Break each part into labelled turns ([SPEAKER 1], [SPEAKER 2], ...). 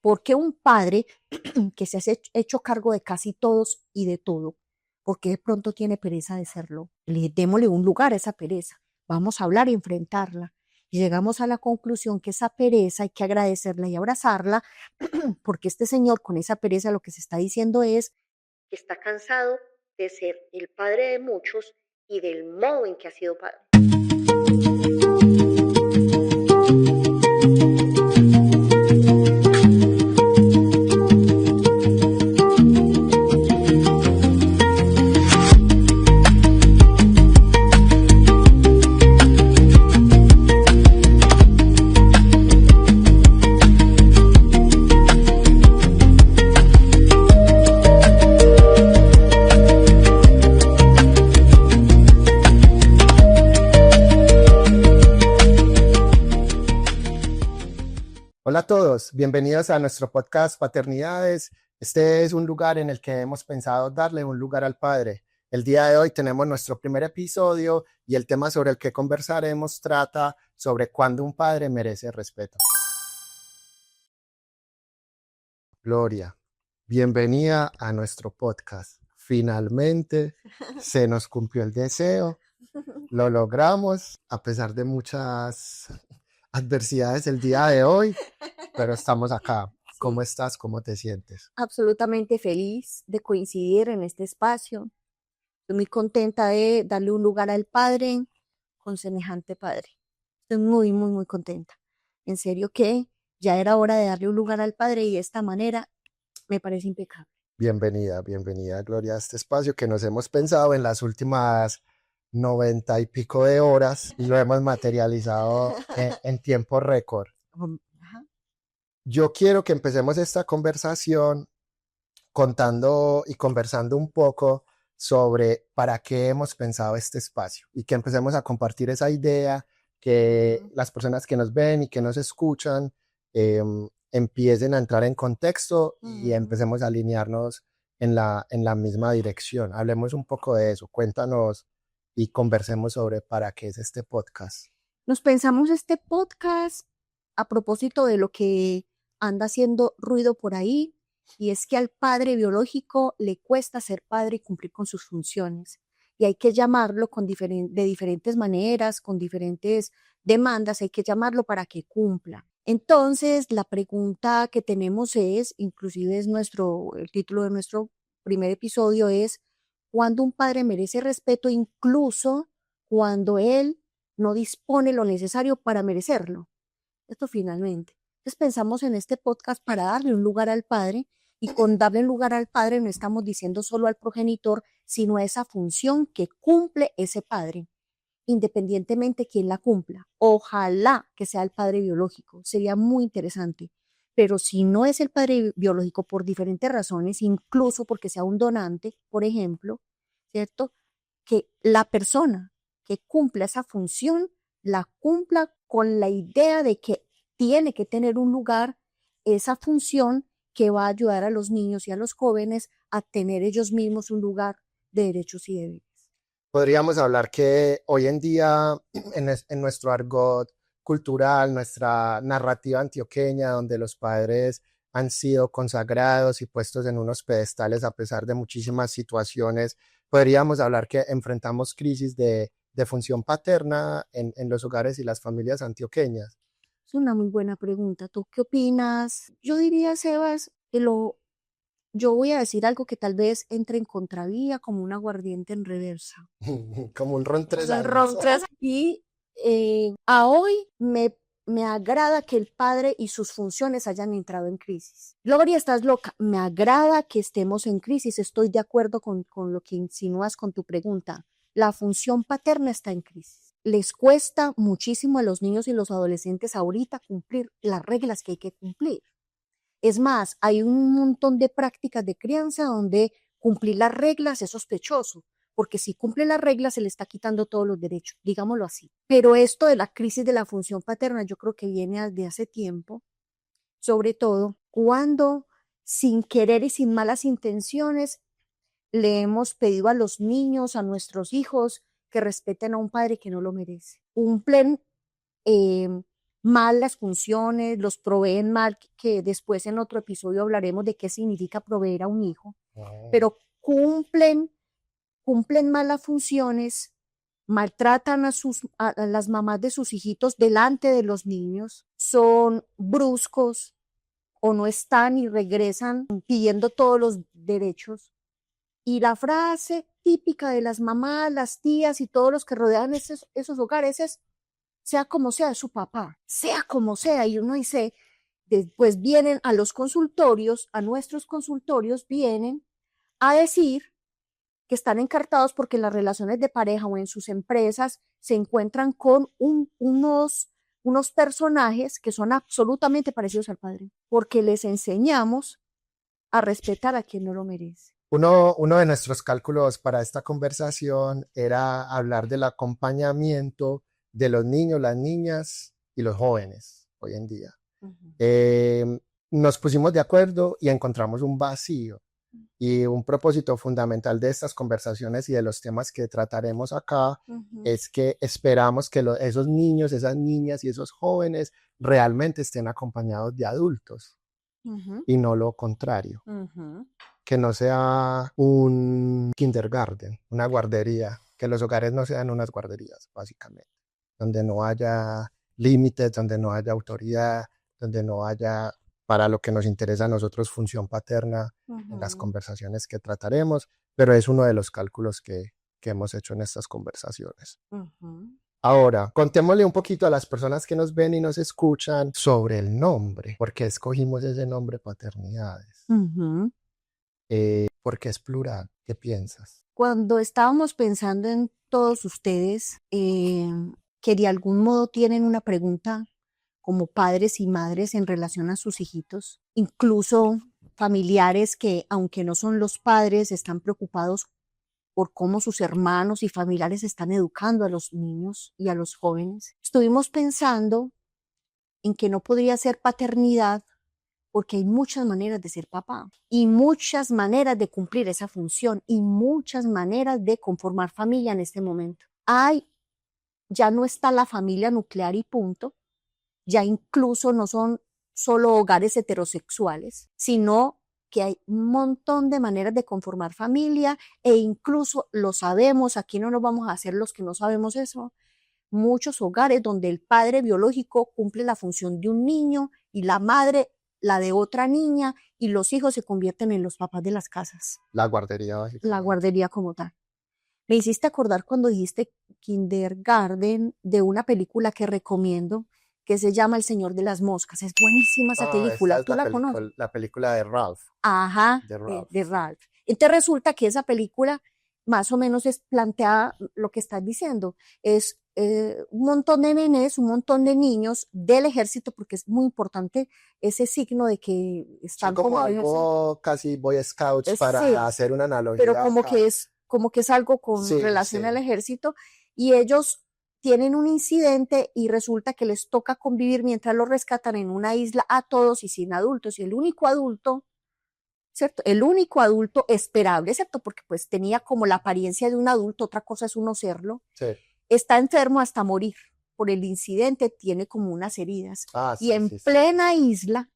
[SPEAKER 1] ¿Por qué un padre que se ha hecho cargo de casi todos y de todo, por qué de pronto tiene pereza de serlo? Démosle un lugar a esa pereza. Vamos a hablar y enfrentarla. Y llegamos a la conclusión que esa pereza hay que agradecerla y abrazarla, porque este señor con esa pereza lo que se está diciendo es que está cansado de ser el padre de muchos y del modo en que ha sido padre.
[SPEAKER 2] Hola a todos, bienvenidos a nuestro podcast Paternidades. Este es un lugar en el que hemos pensado darle un lugar al padre. El día de hoy tenemos nuestro primer episodio y el tema sobre el que conversaremos trata sobre cuándo un padre merece respeto. Gloria, bienvenida a nuestro podcast. Finalmente se nos cumplió el deseo, lo logramos a pesar de muchas adversidades el día de hoy, pero estamos acá. ¿Cómo estás? ¿Cómo te sientes?
[SPEAKER 1] Absolutamente feliz de coincidir en este espacio. Estoy muy contenta de darle un lugar al padre con semejante padre. Estoy muy, muy, muy contenta. En serio que ya era hora de darle un lugar al padre y de esta manera me parece impecable.
[SPEAKER 2] Bienvenida, Gloria, a este espacio que nos hemos pensado en las últimas 90 y pico de horas y lo hemos materializado en tiempo récord.
[SPEAKER 1] Ajá.
[SPEAKER 2] Yo quiero que empecemos esta conversación contando y conversando un poco sobre para qué hemos pensado este espacio y que empecemos a compartir esa idea, que las personas que nos ven y que nos escuchan empiecen a entrar en contexto y empecemos a alinearnos en la misma dirección. Hablemos un poco de eso, cuéntanos y conversemos sobre para qué es este podcast.
[SPEAKER 1] Nos pensamos este podcast a propósito de lo que anda haciendo ruido por ahí, y es que al padre biológico le cuesta ser padre y cumplir con sus funciones. Y hay que llamarlo de diferentes maneras, con diferentes demandas, hay que llamarlo para que cumpla. Entonces, la pregunta que tenemos es, inclusive es el título de nuestro primer episodio es, ¿cuándo un padre merece respeto, incluso cuando él no dispone lo necesario para merecerlo? Esto finalmente. Entonces pensamos en este podcast para darle un lugar al padre, y con darle un lugar al padre no estamos diciendo solo al progenitor, sino a esa función que cumple ese padre, independientemente quién la cumpla. Ojalá que sea el padre biológico, sería muy interesante. Pero si no es el padre biológico por diferentes razones, incluso porque sea un donante, por ejemplo, ¿cierto? Que la persona que cumpla esa función la cumpla con la idea de que tiene que tener un lugar, esa función que va a ayudar a los niños y a los jóvenes a tener ellos mismos un lugar de derechos y deberes.
[SPEAKER 2] Podríamos hablar que hoy en día, en nuestro argot cultural, nuestra narrativa antioqueña, donde los padres han sido consagrados y puestos en unos pedestales a pesar de muchísimas situaciones, podríamos hablar que enfrentamos crisis de función paterna en los hogares y las familias antioqueñas.
[SPEAKER 1] Es una muy buena pregunta. ¿Tú qué opinas? Yo diría, Sebas, que yo voy a decir algo que tal vez entre en contravía, como un aguardiente en reversa.
[SPEAKER 2] Como un ron 3
[SPEAKER 1] El
[SPEAKER 2] años.
[SPEAKER 1] ron 3. Y a hoy me agrada que el padre y sus funciones hayan entrado en crisis. Gloria, estás loca. Me agrada que estemos en crisis. Estoy de acuerdo con lo que insinúas con tu pregunta. La función paterna está en crisis. Les cuesta muchísimo a los niños y los adolescentes ahorita cumplir las reglas que hay que cumplir. Es más, hay un montón de prácticas de crianza donde cumplir las reglas es sospechoso, porque si cumple las reglas se le está quitando todos los derechos, digámoslo así. Pero esto de la crisis de la función paterna yo creo que viene de hace tiempo, sobre todo cuando sin querer y sin malas intenciones le hemos pedido a los niños, a nuestros hijos, que respeten a un padre que no lo merece. Cumplen mal las funciones, los proveen mal, que después en otro episodio hablaremos de qué significa proveer a un hijo, pero cumplen mal las funciones, maltratan a las mamás de sus hijitos delante de los niños, son bruscos o no están y regresan pidiendo todos los derechos. Y la frase típica de las mamás, las tías y todos los que rodean esos hogares es, sea como sea, es su papá, sea como sea. Y uno dice, después vienen a los consultorios, a nuestros consultorios, vienen a decir que están encartados porque en las relaciones de pareja o en sus empresas se encuentran con unos personajes que son absolutamente parecidos al padre, porque les enseñamos a respetar a quien no lo merece.
[SPEAKER 2] Uno de nuestros cálculos para esta conversación era hablar del acompañamiento de los niños, las niñas y los jóvenes hoy en día. Nos pusimos de acuerdo y encontramos un vacío. Y un propósito fundamental de estas conversaciones y de los temas que trataremos acá es que esperamos que esos niños, esas niñas y esos jóvenes realmente estén acompañados de adultos y no lo contrario. Que no sea un kindergarten, una guardería, que los hogares no sean unas guarderías, básicamente, donde no haya límites, donde no haya autoridad, donde no haya, para lo que nos interesa a nosotros, función paterna en las conversaciones que trataremos, pero es uno de los cálculos que hemos hecho en estas conversaciones. Ahora, contémosle un poquito a las personas que nos ven y nos escuchan sobre el nombre. ¿Por qué escogimos ese nombre paternidades? Porque es plural. ¿Qué piensas?
[SPEAKER 1] Cuando estábamos pensando en todos ustedes, que de algún modo tienen una pregunta como padres y madres en relación a sus hijitos, incluso familiares que, aunque no son los padres, están preocupados por cómo sus hermanos y familiares están educando a los niños y a los jóvenes. Estuvimos pensando en que no podría ser paternidad porque hay muchas maneras de ser papá y muchas maneras de cumplir esa función y muchas maneras de conformar familia en este momento. Ya no está la familia nuclear y punto, ya incluso no son solo hogares heterosexuales, sino que hay un montón de maneras de conformar familia e incluso lo sabemos, aquí no nos vamos a hacer los que no sabemos eso, muchos hogares donde el padre biológico cumple la función de un niño y la madre la de otra niña y los hijos se convierten en los papás de las casas.
[SPEAKER 2] La guardería, básicamente.
[SPEAKER 1] La guardería como tal. Me hiciste acordar cuando dijiste kindergarten de una película que recomiendo que se llama El Señor de las Moscas. Es buenísima esa película. ¿Tú la conoces?
[SPEAKER 2] La película de Ralph.
[SPEAKER 1] Ajá, de Ralph. Entonces resulta que esa película más o menos es planteada lo que estás diciendo. Es un montón de nenes, un montón de niños del ejército, porque es muy importante ese signo de que están
[SPEAKER 2] como algo casi Boy Scouts para
[SPEAKER 1] sí,
[SPEAKER 2] hacer una analogía.
[SPEAKER 1] Pero como que es algo con relación al ejército y ellos tienen un incidente y resulta que les toca convivir mientras los rescatan en una isla a todos y sin adultos y el único adulto, ¿cierto? El único adulto esperable, ¿cierto? Porque pues tenía como la apariencia de un adulto, otra cosa es uno serlo, está enfermo hasta morir. Por el incidente tiene como unas heridas. Y en plena isla,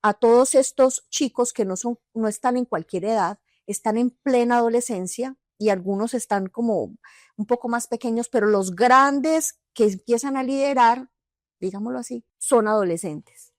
[SPEAKER 1] a todos estos chicos que no están en cualquier edad, están en plena adolescencia y algunos están como un poco más pequeños, pero los grandes que empiezan a liderar, digámoslo así, son adolescentes.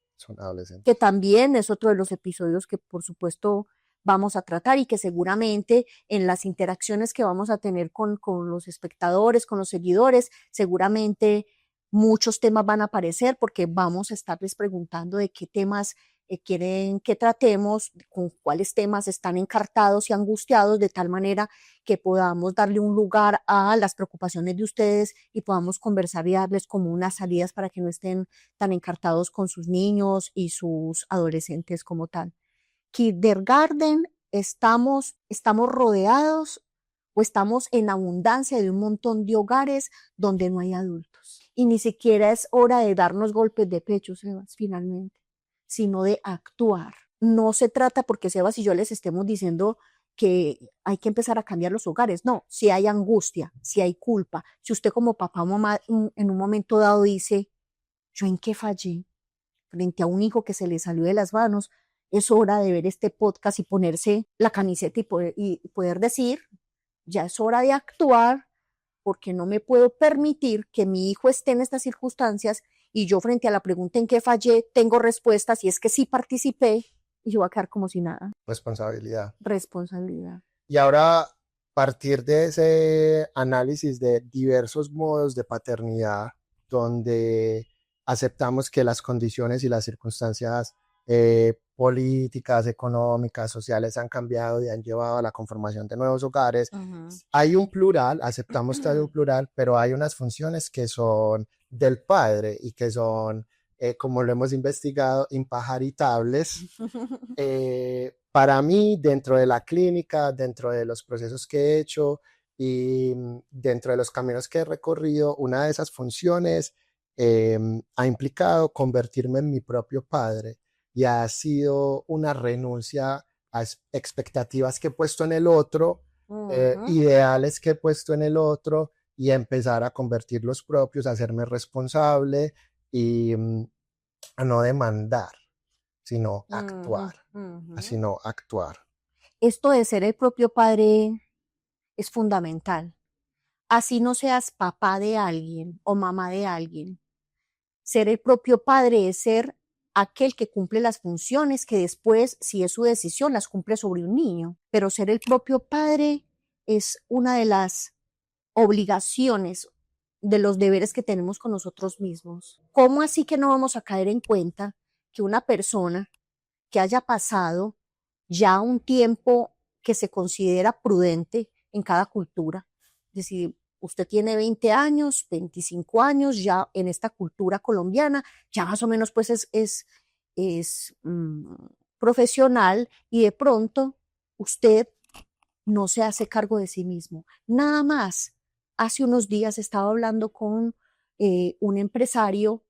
[SPEAKER 1] Que también es otro de los episodios que por supuesto vamos a tratar y que seguramente en las interacciones que vamos a tener con los espectadores, con los seguidores, seguramente muchos temas van a aparecer porque vamos a estarles preguntando de qué temas quieren que tratemos, con cuáles temas están encartados y angustiados, de tal manera que podamos darle un lugar a las preocupaciones de ustedes y podamos conversar y darles como unas salidas para que no estén tan encartados con sus niños y sus adolescentes como tal. Kindergarten, estamos rodeados o estamos en abundancia de un montón de hogares donde no hay adultos. Y ni siquiera es hora de darnos golpes de pecho, Sebas, finalmente, sino de actuar. No se trata porque Sebas y yo les estemos diciendo que hay que empezar a cambiar los hogares. No, si hay angustia, si hay culpa, si usted como papá o mamá en un momento dado dice, ¿Yo en qué fallé? Frente a un hijo que se le salió de las manos, es hora de ver este podcast y ponerse la camiseta y poder decir, ya es hora de actuar, porque no me puedo permitir que mi hijo esté en estas circunstancias y yo frente a la pregunta en qué fallé, tengo respuestas y es que sí participé y yo voy a quedar como si nada.
[SPEAKER 2] Responsabilidad.
[SPEAKER 1] Responsabilidad.
[SPEAKER 2] Y ahora, partir de ese análisis de diversos modos de paternidad, donde aceptamos que las condiciones y las circunstancias políticas, económicas, sociales han cambiado y han llevado a la conformación de nuevos hogares. Hay un plural, aceptamos todo un plural, pero hay unas funciones que son del padre y que son, como lo hemos investigado, impajaritables. Para mí, dentro de la clínica, dentro de los procesos que he hecho y dentro de los caminos que he recorrido, una de esas funciones ha implicado convertirme en mi propio padre y ha sido una renuncia a expectativas que he puesto en el otro, ideales que he puesto en el otro y empezar a convertir los propios, a hacerme responsable y a no demandar, sino actuar, sino actuar.
[SPEAKER 1] Esto de ser el propio padre es fundamental. Así no seas papá de alguien o mamá de alguien. Ser el propio padre es ser aquel que cumple las funciones que después, si es su decisión, las cumple sobre un niño. Pero ser el propio padre es una de las obligaciones, de los deberes que tenemos con nosotros mismos. ¿Cómo así que no vamos a caer en cuenta que una persona que haya pasado ya un tiempo que se considera prudente en cada cultura, es decir, usted tiene 20 años, 25 años, ya en esta cultura colombiana, ya más o menos pues es profesional y de pronto usted no se hace cargo de sí mismo. Nada más, hace unos días estaba hablando con un empresario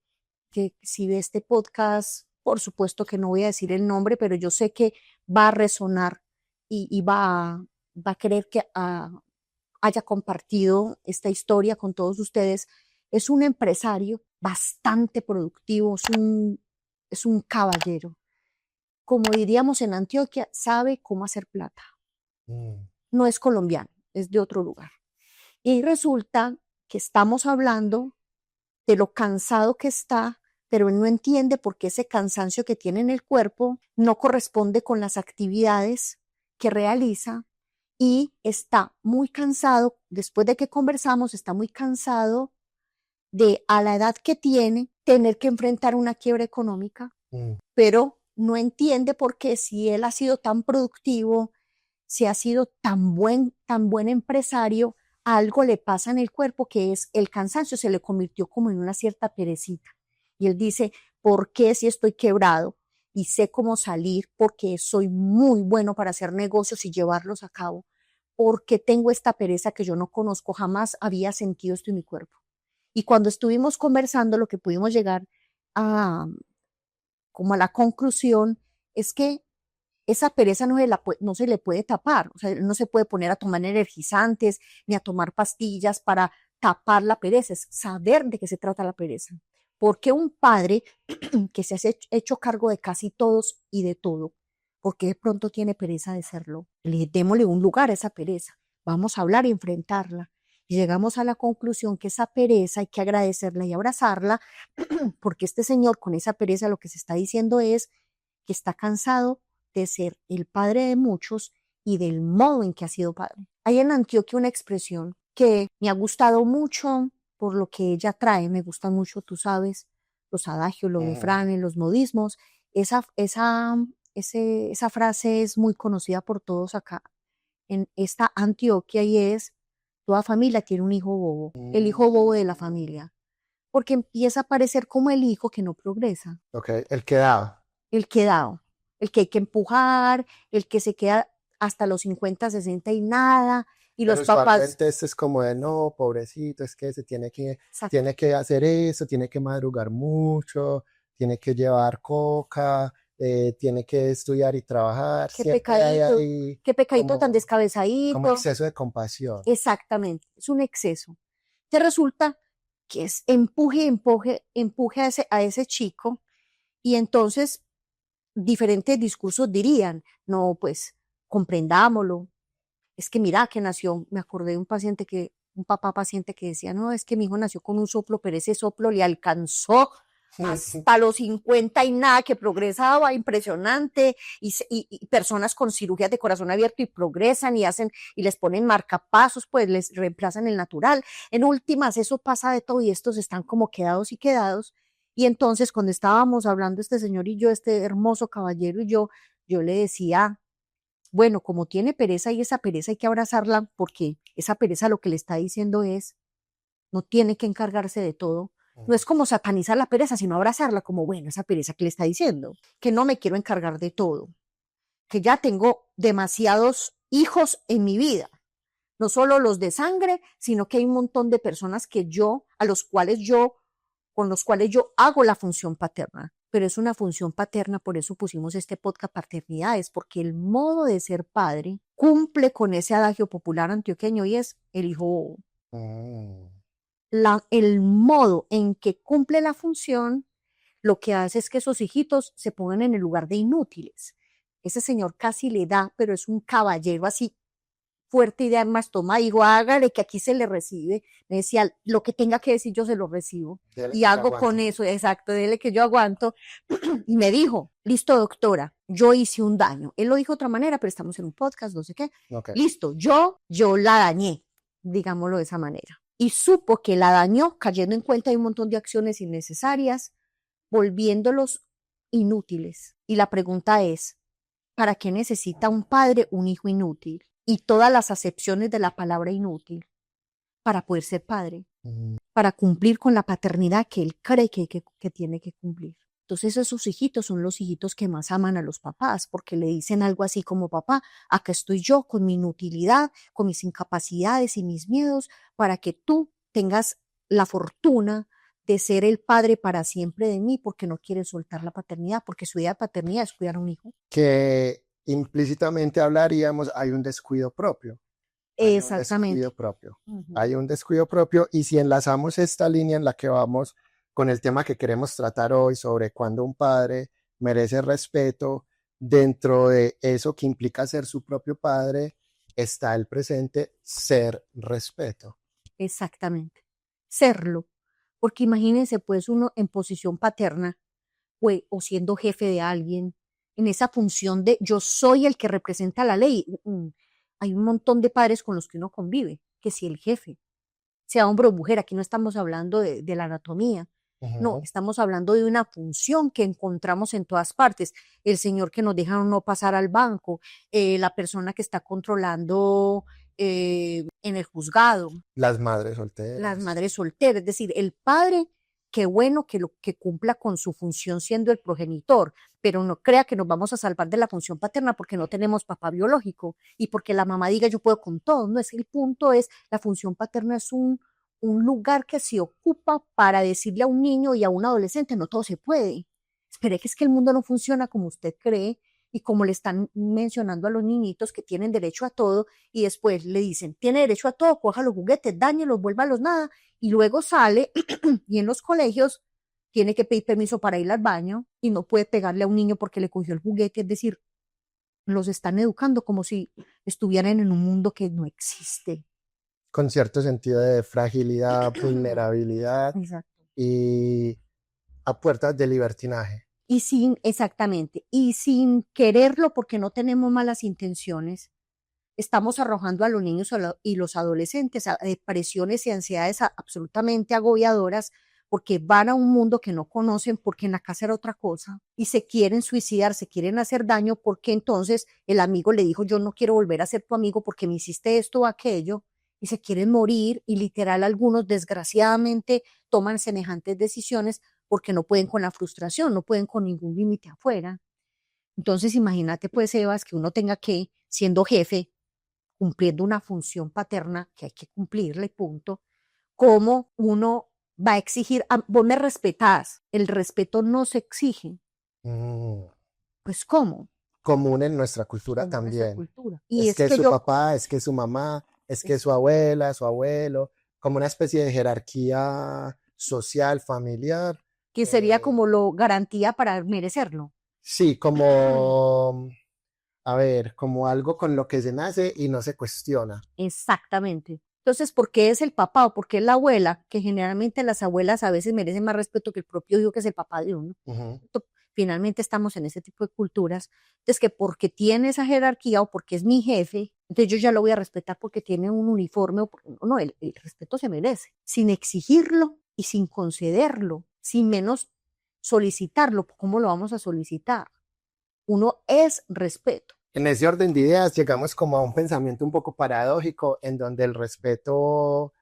[SPEAKER 1] que si ve este podcast, por supuesto que no voy a decir el nombre, pero yo sé que va a resonar y va a querer que haya compartido esta historia con todos ustedes. Es un empresario bastante productivo, es un caballero. Como diríamos en Antioquia, sabe cómo hacer plata. No es colombiano, es de otro lugar. Y resulta que estamos hablando de lo cansado que está, pero él no entiende por qué ese cansancio que tiene en el cuerpo no corresponde con las actividades que realiza y está muy cansado, después de que conversamos, está muy cansado de a la edad que tiene tener que enfrentar una quiebra económica, pero no entiende por qué si él ha sido tan productivo, si ha sido tan buen empresario, algo le pasa en el cuerpo que es el cansancio, se le convirtió como en una cierta perecita. Y él dice, ¿por qué si estoy quebrado y sé cómo salir? Porque soy muy bueno para hacer negocios y llevarlos a cabo. Porque tengo esta pereza que yo no conozco, jamás había sentido esto en mi cuerpo. Y cuando estuvimos conversando, lo que pudimos llegar a, como a la conclusión es que esa pereza no se le puede tapar, o sea, no se puede poner a tomar energizantes ni a tomar pastillas para tapar la pereza, es saber de qué se trata la pereza. Porque un padre que se ha hecho cargo de casi todos y de todo, porque de pronto tiene pereza de serlo, démosle un lugar a esa pereza, vamos a hablar y enfrentarla. Y llegamos a la conclusión que esa pereza hay que agradecerla y abrazarla, porque este señor con esa pereza lo que se está diciendo es que está cansado de ser el padre de muchos y del modo en que ha sido padre. Hay en Antioquia una expresión que me ha gustado mucho por lo que ella trae, me gustan mucho, tú sabes, los adagios, los refranes, los modismos. Esa frase es muy conocida por todos acá en esta Antioquia y es, toda familia tiene un hijo bobo, el hijo bobo de la familia, porque empieza a parecer como el hijo que no progresa.
[SPEAKER 2] Ok, el quedado.
[SPEAKER 1] El quedado, el que hay que empujar, el que se queda hasta los 50, 60 y nada, y
[SPEAKER 2] Pero
[SPEAKER 1] los papás...
[SPEAKER 2] usualmente este es como de, no, pobrecito, es que se
[SPEAKER 1] Exacto.
[SPEAKER 2] tiene que hacer eso, tiene que madrugar mucho, tiene que llevar coca, tiene que estudiar y trabajar.
[SPEAKER 1] Qué
[SPEAKER 2] Siempre hay
[SPEAKER 1] pecadito,
[SPEAKER 2] ahí
[SPEAKER 1] qué pecadito tan
[SPEAKER 2] como
[SPEAKER 1] descabezadito.
[SPEAKER 2] exceso de compasión.
[SPEAKER 1] Exactamente, es un exceso. Te resulta que es empuje a ese chico, y entonces diferentes discursos dirían, no, pues comprendámoslo, es que mira que nació, me acordé de un papá paciente que decía, no, es que mi hijo nació con un soplo, pero ese soplo le alcanzó hasta los 50 y nada, que progresaba impresionante, y personas con cirugías de corazón abierto y progresan y les ponen marcapasos, pues les reemplazan el natural. En últimas, eso pasa de todo y estos están como quedados y quedados. Y entonces, cuando estábamos hablando este señor y yo, este hermoso caballero y yo le decía, bueno, como tiene pereza y esa pereza hay que abrazarla, porque esa pereza lo que le está diciendo es, no tiene que encargarse de todo. No es como satanizar la pereza, sino abrazarla como, bueno, esa pereza que le está diciendo, que no me quiero encargar de todo, que ya tengo demasiados hijos en mi vida, no solo los de sangre, sino que hay un montón de personas con los cuales yo hago la función paterna, pero es una función paterna, por eso pusimos este podcast Paternidades, porque el modo de ser padre cumple con ese adagio popular antioqueño y es el hijo. El modo en que cumple la función lo que hace es que esos hijitos se pongan en el lugar de inútiles. Ese señor casi le da, pero es un caballero así fuerte y de armas toma, digo, hágale que aquí se le recibe. Me decía, lo que tenga que decir yo se lo recibo.
[SPEAKER 2] Dele
[SPEAKER 1] Y
[SPEAKER 2] que yo
[SPEAKER 1] hago con
[SPEAKER 2] aguanto.
[SPEAKER 1] eso, exacto, dele que yo aguanto. Y me dijo, listo, doctora, yo hice un daño. Él lo dijo de otra manera, pero estamos en un podcast, no sé qué.
[SPEAKER 2] Okay.
[SPEAKER 1] Listo, yo la dañé, digámoslo de esa manera. Y supo que la dañó cayendo en cuenta de un montón de acciones innecesarias, volviéndolos inútiles. Y la pregunta es, ¿para qué necesita un padre un hijo inútil? Y todas las acepciones de la palabra inútil para poder ser padre, para cumplir con la paternidad que él cree que tiene que cumplir. Entonces esos hijitos son los hijitos que más aman a los papás, porque le dicen algo así como, papá, acá estoy yo con mi inutilidad, con mis incapacidades y mis miedos, para que tú tengas la fortuna de ser el padre para siempre de mí, porque no quiere soltar la paternidad, porque su idea de paternidad es cuidar a un hijo.
[SPEAKER 2] Que implícitamente hablaríamos, hay un descuido propio.
[SPEAKER 1] Exactamente.
[SPEAKER 2] Hay un descuido propio, y si enlazamos esta línea en la que vamos con el tema que queremos tratar hoy sobre cuándo un padre merece respeto, dentro de eso que implica ser su propio padre, está el presente ser respeto.
[SPEAKER 1] Exactamente. Serlo. Porque imagínense pues uno en posición paterna o siendo jefe de alguien, en esa función de yo soy el que representa la ley. Hay un montón de padres con los que uno convive, que si el jefe, sea hombre o mujer, aquí no estamos hablando de la anatomía, no, estamos hablando de una función que encontramos en todas partes. El señor que nos deja no pasar al banco, la persona que está controlando en el juzgado,
[SPEAKER 2] Las madres
[SPEAKER 1] las
[SPEAKER 2] solteras.
[SPEAKER 1] madres solteras, es decir, el padre, qué bueno que cumpla con su función siendo el progenitor, pero no crea que nos vamos a salvar de la función paterna porque no tenemos papá biológico y porque la mamá diga yo puedo con todo. No es el punto, es la función paterna es un lugar que se ocupa para decirle a un niño y a un adolescente no todo se puede. Espere que es que el mundo no funciona como usted cree y como le están mencionando a los niñitos que tienen derecho a todo y después le dicen, tiene derecho a todo, coja los juguetes, dáñelos, vuélvalos nada y luego sale y en los colegios tiene que pedir permiso para ir al baño y no puede pegarle a un niño porque le cogió el juguete, es decir, los están educando como si estuvieran en un mundo que no existe.
[SPEAKER 2] Con cierto sentido de fragilidad, vulnerabilidad
[SPEAKER 1] Exacto.
[SPEAKER 2] y a puertas de libertinaje.
[SPEAKER 1] Exactamente, y sin quererlo porque no tenemos malas intenciones, estamos arrojando a los niños y los adolescentes a depresiones y ansiedades absolutamente agobiadoras porque van a un mundo que no conocen porque en la casa era otra cosa y se quieren suicidar, se quieren hacer daño porque entonces el amigo le dijo yo no quiero volver a ser tu amigo porque me hiciste esto o aquello y se quieren morir y literal algunos desgraciadamente toman semejantes decisiones porque no pueden con la frustración, no pueden con ningún límite afuera. Entonces imagínate pues Evas que uno tenga que, siendo jefe, cumpliendo una función paterna que hay que cumplirle, punto, cómo uno va a exigir, vos me respetás, el respeto no se exige. Pues ¿cómo?
[SPEAKER 2] Común en nuestra cultura
[SPEAKER 1] Como
[SPEAKER 2] también.
[SPEAKER 1] nuestra cultura. Y
[SPEAKER 2] Es
[SPEAKER 1] es
[SPEAKER 2] que
[SPEAKER 1] que
[SPEAKER 2] su
[SPEAKER 1] yo,
[SPEAKER 2] papá, es que su mamá, es que su abuela, su abuelo, como una especie de jerarquía social, familiar.
[SPEAKER 1] Que sería como lo garantía para merecerlo.
[SPEAKER 2] Sí, como, a ver, como algo con lo que se nace y no se cuestiona.
[SPEAKER 1] Exactamente. Entonces, ¿por qué es el papá o por qué es la abuela? Que generalmente las abuelas a veces merecen más respeto que el propio hijo, que es el papá de uno.
[SPEAKER 2] Ujú.
[SPEAKER 1] Finalmente estamos en ese tipo de culturas. Entonces, que porque tiene esa jerarquía o porque es mi jefe, entonces yo ya lo voy a respetar porque tiene un uniforme. No, el respeto se merece, sin exigirlo y sin concederlo, sin menos solicitarlo. ¿Cómo lo vamos a solicitar? Uno es respeto.
[SPEAKER 2] En ese orden de ideas llegamos como a un pensamiento un poco paradójico en donde el respeto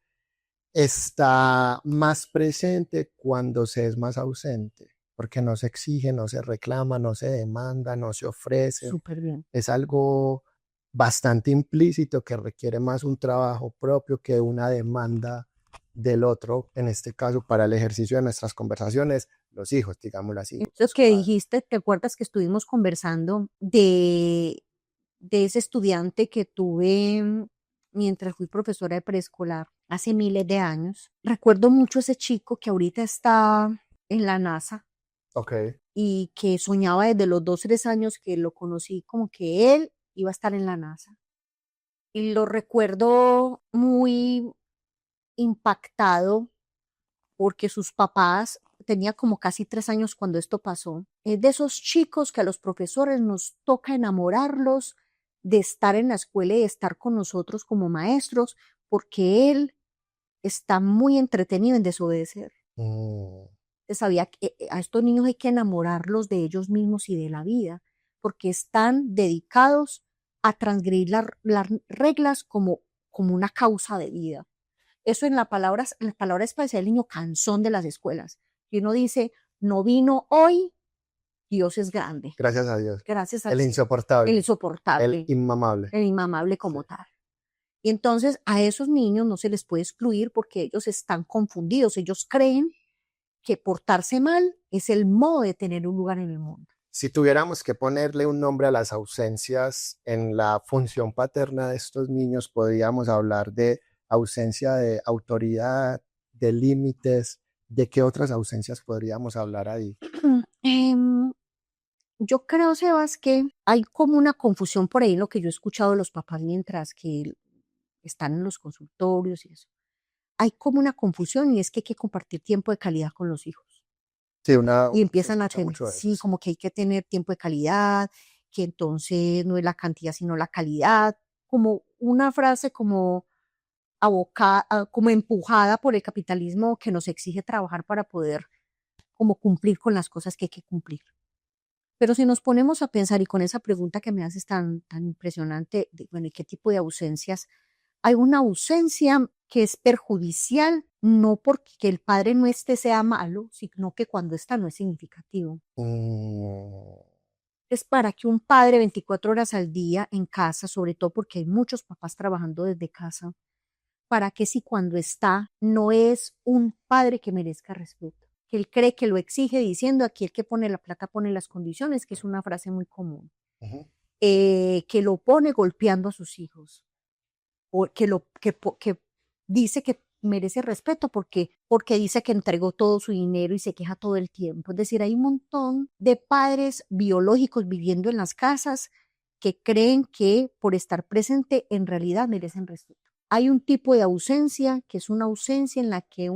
[SPEAKER 2] está más presente cuando se es más ausente, porque no se exige, no se reclama, no se demanda, no se ofrece.
[SPEAKER 1] Súper bien.
[SPEAKER 2] Es algo bastante implícito que requiere más un trabajo propio que una demanda del otro, en este caso para el ejercicio de nuestras conversaciones, los hijos, digámoslo así.
[SPEAKER 1] Eso que dijiste, ¿te acuerdas que estuvimos conversando de ese estudiante que tuve mientras fui profesora de preescolar hace miles de años? Recuerdo mucho ese chico que ahorita está en la NASA
[SPEAKER 2] Ok.
[SPEAKER 1] y que soñaba desde los 2, 3 años que lo conocí como que él iba a estar en la NASA. Y lo recuerdo muy impactado porque sus papás, tenía como casi 3 años cuando esto pasó, es de esos chicos que a los profesores nos toca enamorarlos de estar en la escuela y de estar con nosotros como maestros, porque él está muy entretenido en desobedecer.
[SPEAKER 2] Mm.
[SPEAKER 1] Sabía que a estos niños hay que enamorarlos de ellos mismos y de la vida, porque están dedicados a transgredir las reglas como una causa de vida. Eso en las palabras espacial el niño cansón de las escuelas. Y uno dice, no vino hoy, Dios es grande.
[SPEAKER 2] Gracias a Dios.
[SPEAKER 1] Gracias al
[SPEAKER 2] El
[SPEAKER 1] cielo. El
[SPEAKER 2] insoportable, el
[SPEAKER 1] insoportable,
[SPEAKER 2] inmamable.
[SPEAKER 1] el inmamable
[SPEAKER 2] Sí.
[SPEAKER 1] como tal. Y entonces a esos niños no se les puede excluir porque ellos están confundidos. Ellos creen que portarse mal es el modo de tener un lugar en el mundo.
[SPEAKER 2] Si tuviéramos que ponerle un nombre a las ausencias en la función paterna de estos niños, podríamos hablar de ausencia de autoridad, de límites. ¿De qué otras ausencias podríamos hablar ahí?
[SPEAKER 1] Yo creo, Sebas, que hay como una confusión por ahí en lo que yo he escuchado de los papás mientras que están en los consultorios y eso. Hay como una confusión y es que hay que compartir tiempo de calidad con los hijos.
[SPEAKER 2] Sí,
[SPEAKER 1] Y
[SPEAKER 2] se
[SPEAKER 1] empiezan a
[SPEAKER 2] escucha
[SPEAKER 1] tener,
[SPEAKER 2] mucho de eso.
[SPEAKER 1] sí, como que hay que tener tiempo de calidad, que entonces no es la cantidad, sino la calidad, como una frase como abocada, como empujada por el capitalismo que nos exige trabajar para poder como cumplir con las cosas que hay que cumplir. Pero si nos ponemos a pensar y con esa pregunta que me haces tan impresionante, bueno, ¿y qué tipo de ausencias? Hay una ausencia que es perjudicial, no porque el padre no esté sea malo, sino que cuando está no es significativo.
[SPEAKER 2] Mm.
[SPEAKER 1] Es para que un padre 24 horas al día en casa, sobre todo porque hay muchos papás trabajando desde casa, para que si cuando está no es un padre que merezca respeto, que él cree que lo exige diciendo aquí el que pone la plata pone las condiciones, que es una frase muy común,
[SPEAKER 2] Ujú.
[SPEAKER 1] que lo pone golpeando a sus hijos, o que dice que merece respeto porque dice que entregó todo su dinero y se queja todo el tiempo. Es decir, hay un montón de padres biológicos viviendo en las casas que creen que por estar presente en realidad merecen respeto. Hay un tipo de ausencia que es una ausencia en la que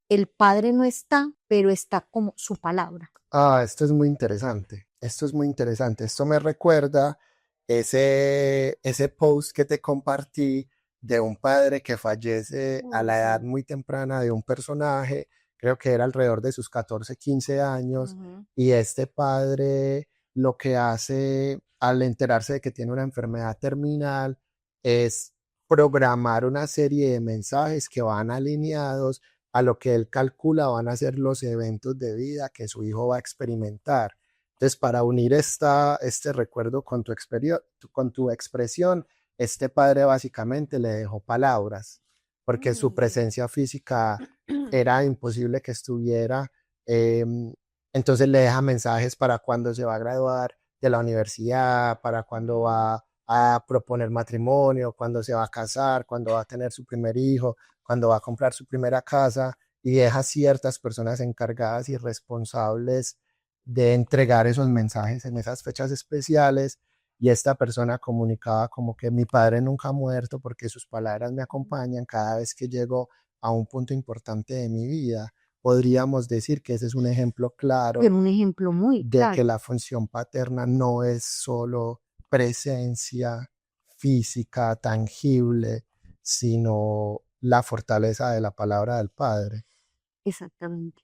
[SPEAKER 1] el padre no está, pero está como su palabra.
[SPEAKER 2] Ah, esto es muy interesante. Esto es muy interesante. Esto me recuerda ese post que te compartí de un padre que fallece a la edad muy temprana de un personaje, creo que era alrededor de sus 14, 15 años,
[SPEAKER 1] Ujú.
[SPEAKER 2] y este padre lo que hace al enterarse de que tiene una enfermedad terminal es programar una serie de mensajes que van alineados a lo que él calcula van a ser los eventos de vida que su hijo va a experimentar. Entonces, para unir este recuerdo con con tu expresión, este padre básicamente le dejó palabras, porque su presencia física era imposible que estuviera. Entonces le deja mensajes para cuando se va a graduar de la universidad, para cuando va a proponer matrimonio, cuando se va a casar, cuando va a tener su primer hijo, cuando va a comprar su primera casa y deja ciertas personas encargadas y responsables de entregar esos mensajes en esas fechas especiales, y esta persona comunicaba como que mi padre nunca ha muerto porque sus palabras me acompañan cada vez que llego a un punto importante de mi vida. Podríamos decir que ese es un ejemplo claro
[SPEAKER 1] Pero un ejemplo muy
[SPEAKER 2] de que
[SPEAKER 1] claro.
[SPEAKER 2] la función paterna no es solo presencia física, tangible, sino la fortaleza de la palabra del Padre.
[SPEAKER 1] Exactamente.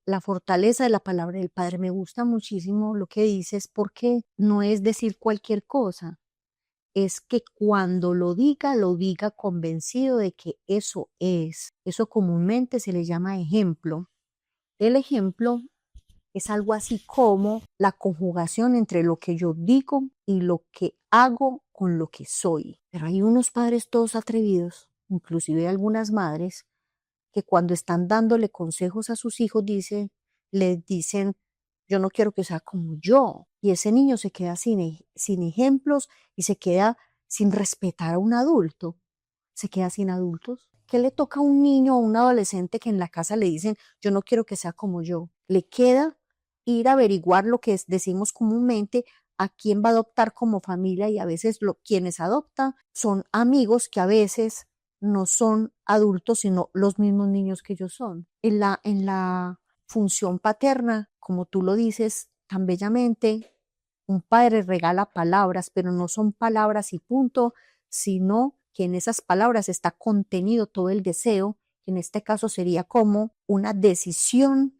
[SPEAKER 1] La fortaleza de la palabra del Padre. Me gusta muchísimo lo que dices porque no es decir cualquier cosa. Es que cuando lo diga convencido de que eso es. Eso comúnmente se le llama ejemplo. El ejemplo es algo así como la conjugación entre lo que yo digo y lo que hago con lo que soy. Pero hay unos padres todos atrevidos, inclusive algunas madres, que cuando están dándole consejos a sus hijos les dicen, yo no quiero que sea como yo. Y ese niño se queda sin ejemplos y se queda sin respetar a un adulto. Se queda sin adultos. ¿Qué le toca a un niño o un adolescente que en la casa le dicen, yo no quiero que sea como yo? Le queda ir a averiguar lo que decimos comúnmente, a quién va a adoptar como familia, y a veces quienes adoptan son amigos que a veces no son adultos, sino los mismos niños que ellos son. En la función paterna, como tú lo dices tan bellamente, un padre regala palabras, pero no son palabras y punto, sino que en esas palabras está contenido todo el deseo, que en este caso sería como una decisión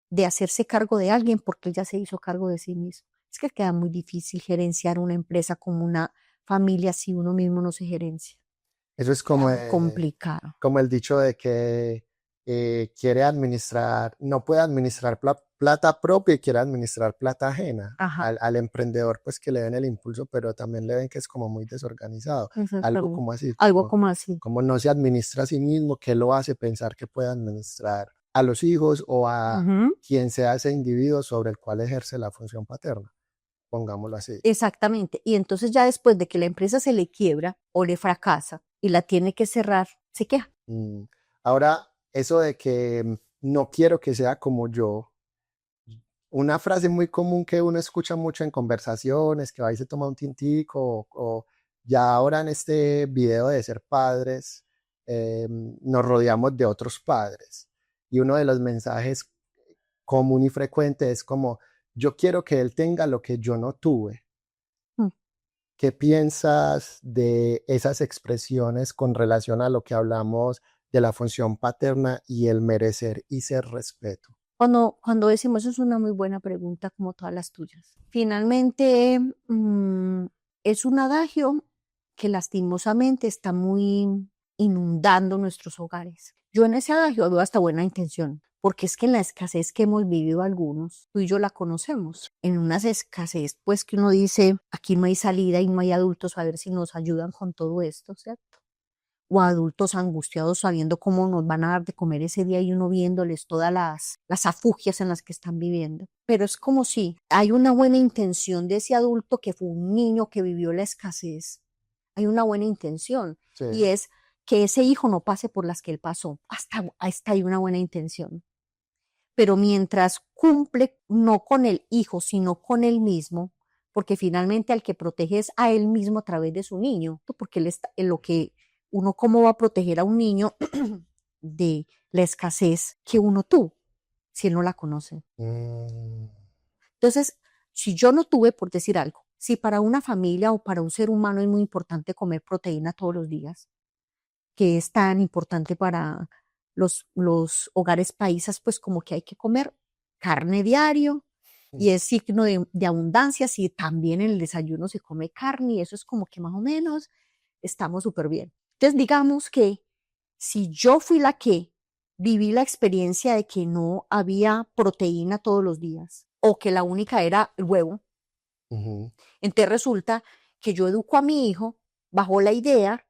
[SPEAKER 1] de hacerse cargo de alguien porque él ya se hizo cargo de sí mismo. Es que queda muy difícil gerenciar una empresa como una familia si uno mismo no se gerencia.
[SPEAKER 2] Eso es
[SPEAKER 1] Complicado.
[SPEAKER 2] como el dicho de que quiere administrar, no puede administrar plata propia y quiere administrar plata ajena.
[SPEAKER 1] Ajá,
[SPEAKER 2] Al emprendedor, pues que le ven el impulso, pero también le ven que es como muy desorganizado. Algo
[SPEAKER 1] exactamente.
[SPEAKER 2] como así,
[SPEAKER 1] Algo como así.
[SPEAKER 2] como no se administra a sí mismo, que lo hace pensar que puede administrar a los hijos o a
[SPEAKER 1] Ujú.
[SPEAKER 2] quien sea ese individuo sobre el cual ejerce la función paterna, pongámoslo así.
[SPEAKER 1] Exactamente. Y entonces ya después de que la empresa se le quiebra o le fracasa y la tiene que cerrar, se queja.
[SPEAKER 2] Mm, Ahora, eso de que no quiero que sea como yo, una frase muy común que uno escucha mucho en conversaciones, que va y se toma un tintico, o ya ahora en este video de ser padres, nos rodeamos de otros padres. Y uno de los mensajes común y frecuente es como, yo quiero que él tenga lo que yo no tuve.
[SPEAKER 1] Mm.
[SPEAKER 2] ¿Qué piensas de esas expresiones con relación a lo que hablamos de la función paterna y el merecer y ser respeto?
[SPEAKER 1] Cuando decimos eso es una muy buena pregunta, como todas las tuyas. Finalmente, es un adagio que lastimosamente está muy inundando nuestros hogares. Yo en ese adagio veo hasta buena intención, porque es que en la escasez que hemos vivido algunos, tú y yo la conocemos, en unas escasez, pues que uno dice, aquí no hay salida y no hay adultos a ver si nos ayudan con todo esto, ¿cierto? O adultos angustiados sabiendo cómo nos van a dar de comer ese día y uno viéndoles todas las afugias en las que están viviendo. Pero es como si hay una buena intención de ese adulto que fue un niño que vivió la escasez. Hay una buena intención
[SPEAKER 2] Sí.
[SPEAKER 1] y es que ese hijo no pase por las que él pasó. Hasta hay una buena intención. Pero mientras cumple no con el hijo, sino con él mismo, porque finalmente al que protege es a él mismo a través de su niño, porque él está en lo que uno cómo va a proteger a un niño de la escasez que uno tuvo, si él no la conoce.
[SPEAKER 2] Mm,
[SPEAKER 1] Entonces, si yo no tuve, por decir algo, si para una familia o para un ser humano es muy importante comer proteína todos los días, que es tan importante para los hogares paisas, pues como que hay que comer carne diario y es signo de abundancia, si también en el desayuno se come carne y eso es como que más o menos estamos súper bien. Entonces digamos que si yo fui la que viví la experiencia de que no había proteína todos los días o que la única era el huevo,
[SPEAKER 2] ujú.
[SPEAKER 1] entonces resulta que yo educo a mi hijo bajo la idea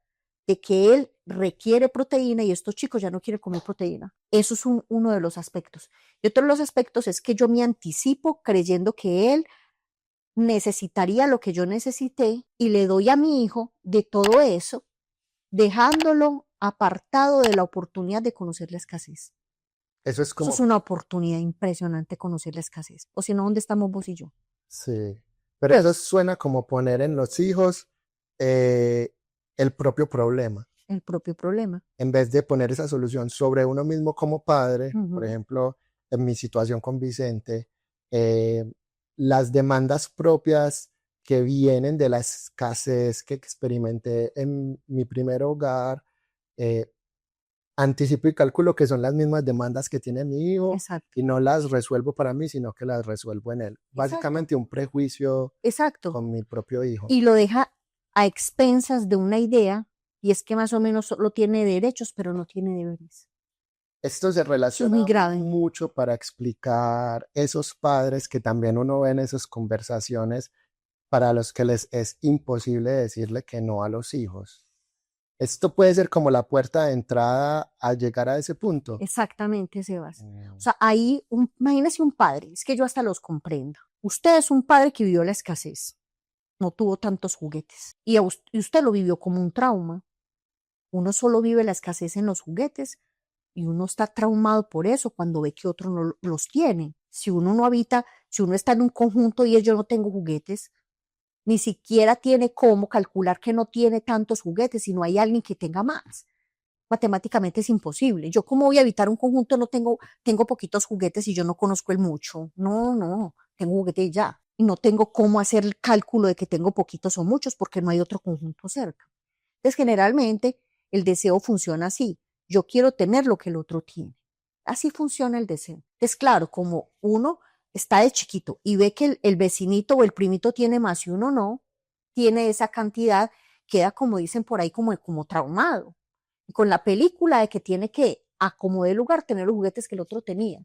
[SPEAKER 1] de que él requiere proteína y estos chicos ya no quieren comer proteína. Eso es uno de los aspectos. Y otro de los aspectos es que yo me anticipo creyendo que él necesitaría lo que yo necesité y le doy a mi hijo de todo eso, dejándolo apartado de la oportunidad de conocer la escasez.
[SPEAKER 2] Eso es
[SPEAKER 1] Eso
[SPEAKER 2] como,
[SPEAKER 1] es una oportunidad impresionante conocer la escasez. O si no, ¿dónde estamos vos y yo?
[SPEAKER 2] sí, pero eso suena como poner en los hijos eh, el propio problema,
[SPEAKER 1] El propio problema.
[SPEAKER 2] en vez de poner esa solución sobre uno mismo como padre. Por
[SPEAKER 1] Ujú.
[SPEAKER 2] ejemplo, en mi situación con Vicente, eh, las demandas propias que vienen de la escasez que experimenté en mi primer hogar, eh, anticipo y calculo que son las mismas demandas que tiene mi hijo
[SPEAKER 1] Exacto,
[SPEAKER 2] y no las resuelvo para mí, sino que las resuelvo en él.
[SPEAKER 1] exacto,
[SPEAKER 2] Básicamente un prejuicio
[SPEAKER 1] exacto.
[SPEAKER 2] con mi propio hijo.
[SPEAKER 1] Y lo deja a expensas de una idea, y es que más o menos solo tiene derechos, pero no tiene deberes.
[SPEAKER 2] Esto se
[SPEAKER 1] Eso es muy
[SPEAKER 2] relaciona
[SPEAKER 1] grave.
[SPEAKER 2] mucho para explicar esos padres que también uno ve en esas conversaciones para los que les es imposible decirle que no a los hijos. Esto puede ser como la puerta de entrada a llegar a ese punto.
[SPEAKER 1] Exactamente, Sebas. O
[SPEAKER 2] Mm,
[SPEAKER 1] sea, ahí, imagínese un padre, es que yo hasta los comprendo. Usted es un padre que vivió la escasez, no tuvo tantos juguetes, y usted lo vivió como un trauma. Uno solo vive la escasez en los juguetes y uno está traumado por eso cuando ve que otro no los tiene. Si uno no habita, si uno está en un conjunto y yo no tengo juguetes, ni siquiera tiene cómo calcular que no tiene tantos juguetes si no hay alguien que tenga más. Matemáticamente es imposible. Yo cómo voy a habitar un conjunto, no tengo poquitos juguetes y yo no conozco el mucho. No, no, tengo juguetes y ya. Y no tengo cómo hacer el cálculo de que tengo poquitos o muchos porque no hay otro conjunto cerca. Entonces, generalmente el deseo funciona así. Yo quiero tener lo que el otro tiene. Así funciona el deseo. Es claro, como uno está de chiquito y ve que el vecinito o el primito tiene más y uno no, tiene esa cantidad, queda como dicen por ahí, como traumado. Y con la película de que tiene que acomodar lugar, tener los juguetes que el otro tenía.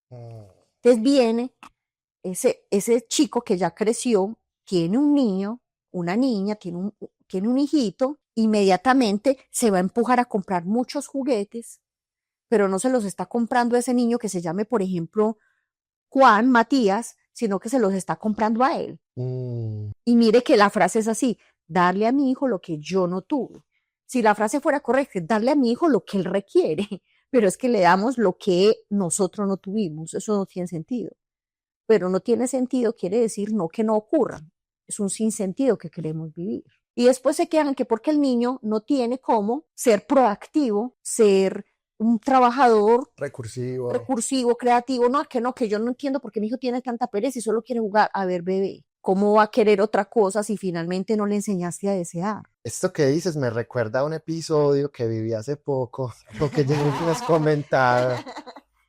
[SPEAKER 2] mm.
[SPEAKER 1] Entonces viene ese chico que ya creció, tiene un niño, una niña, tiene un hijito, inmediatamente se va a empujar a comprar muchos juguetes, pero no se los está comprando a ese niño que se llame, por ejemplo, Juan, Matías, sino que se los está comprando a él.
[SPEAKER 2] Mm,
[SPEAKER 1] Y mire que la frase es así, darle a mi hijo lo que yo no tuve. Si la frase fuera correcta, darle a mi hijo lo que él requiere, pero es que le damos lo que nosotros no tuvimos, eso no tiene sentido. Pero no tiene sentido quiere decir no que no ocurra, es un sinsentido que queremos vivir. Y después se quejan que porque el niño no tiene cómo ser proactivo, ser un trabajador
[SPEAKER 2] recursivo.
[SPEAKER 1] recursivo, creativo, no, que yo no entiendo por qué mi hijo tiene tanta pereza y solo quiere jugar. A ver, bebé, ¿cómo va a querer otra cosa si finalmente no le enseñaste a desear?
[SPEAKER 2] Esto que dices me recuerda a un episodio que viví hace poco, lo que ya hemos comentado,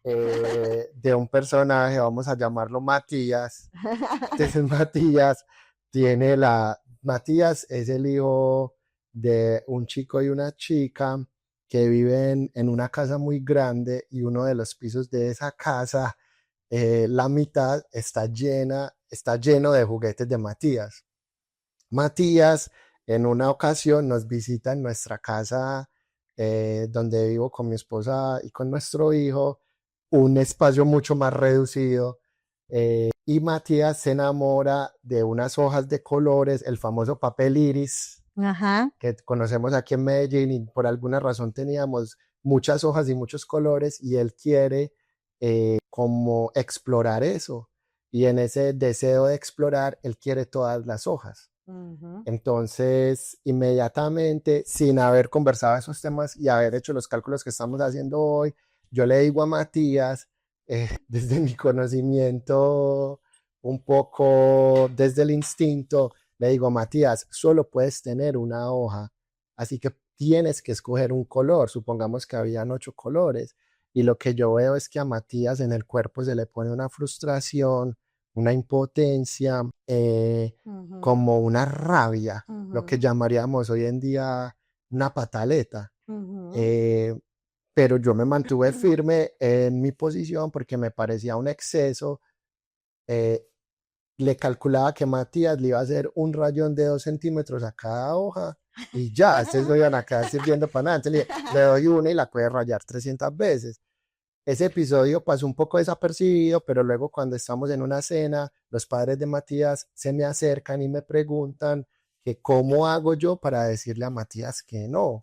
[SPEAKER 2] de un personaje, vamos a llamarlo Matías. Entonces Matías es el hijo de un chico y una chica que viven en una casa muy grande y uno de los pisos de esa casa, la mitad está lleno de juguetes de Matías. Matías en una ocasión nos visita en nuestra casa, donde vivo con mi esposa y con nuestro hijo, un espacio mucho más reducido, y Matías se enamora de unas hojas de colores, el famoso papel iris
[SPEAKER 1] Ajá.
[SPEAKER 2] que conocemos aquí en Medellín, y por alguna razón teníamos muchas hojas y muchos colores y él quiere como explorar eso, y en ese deseo de explorar él quiere todas las hojas.
[SPEAKER 1] Ujú.
[SPEAKER 2] Entonces, inmediatamente, sin haber conversado esos temas y haber hecho los cálculos que estamos haciendo hoy, yo le digo a Matías, desde mi conocimiento, un poco desde el instinto, le digo, Matías, solo puedes tener una hoja, así que tienes que escoger un color. Supongamos que habían 8 colores, y lo que yo veo es que a Matías en el cuerpo se le pone una frustración, una impotencia,
[SPEAKER 1] Ujú,
[SPEAKER 2] como una rabia, lo que
[SPEAKER 1] ujú,
[SPEAKER 2] llamaríamos hoy en día una pataleta.
[SPEAKER 1] ujú.
[SPEAKER 2] Eh, pero yo me mantuve firme en mi posición porque me parecía un exceso. eh, Le calculaba que Matías le iba a hacer un rayón de 2 centímetros a cada hoja y ya, ustedes no iban a quedar sirviendo para nada. Entonces le doy una y la puede rayar 300 veces. Ese episodio pasó un poco desapercibido, pero luego cuando estamos en una cena, los padres de Matías se me acercan y me preguntan que cómo hago yo para decirle a Matías que no.
[SPEAKER 1] O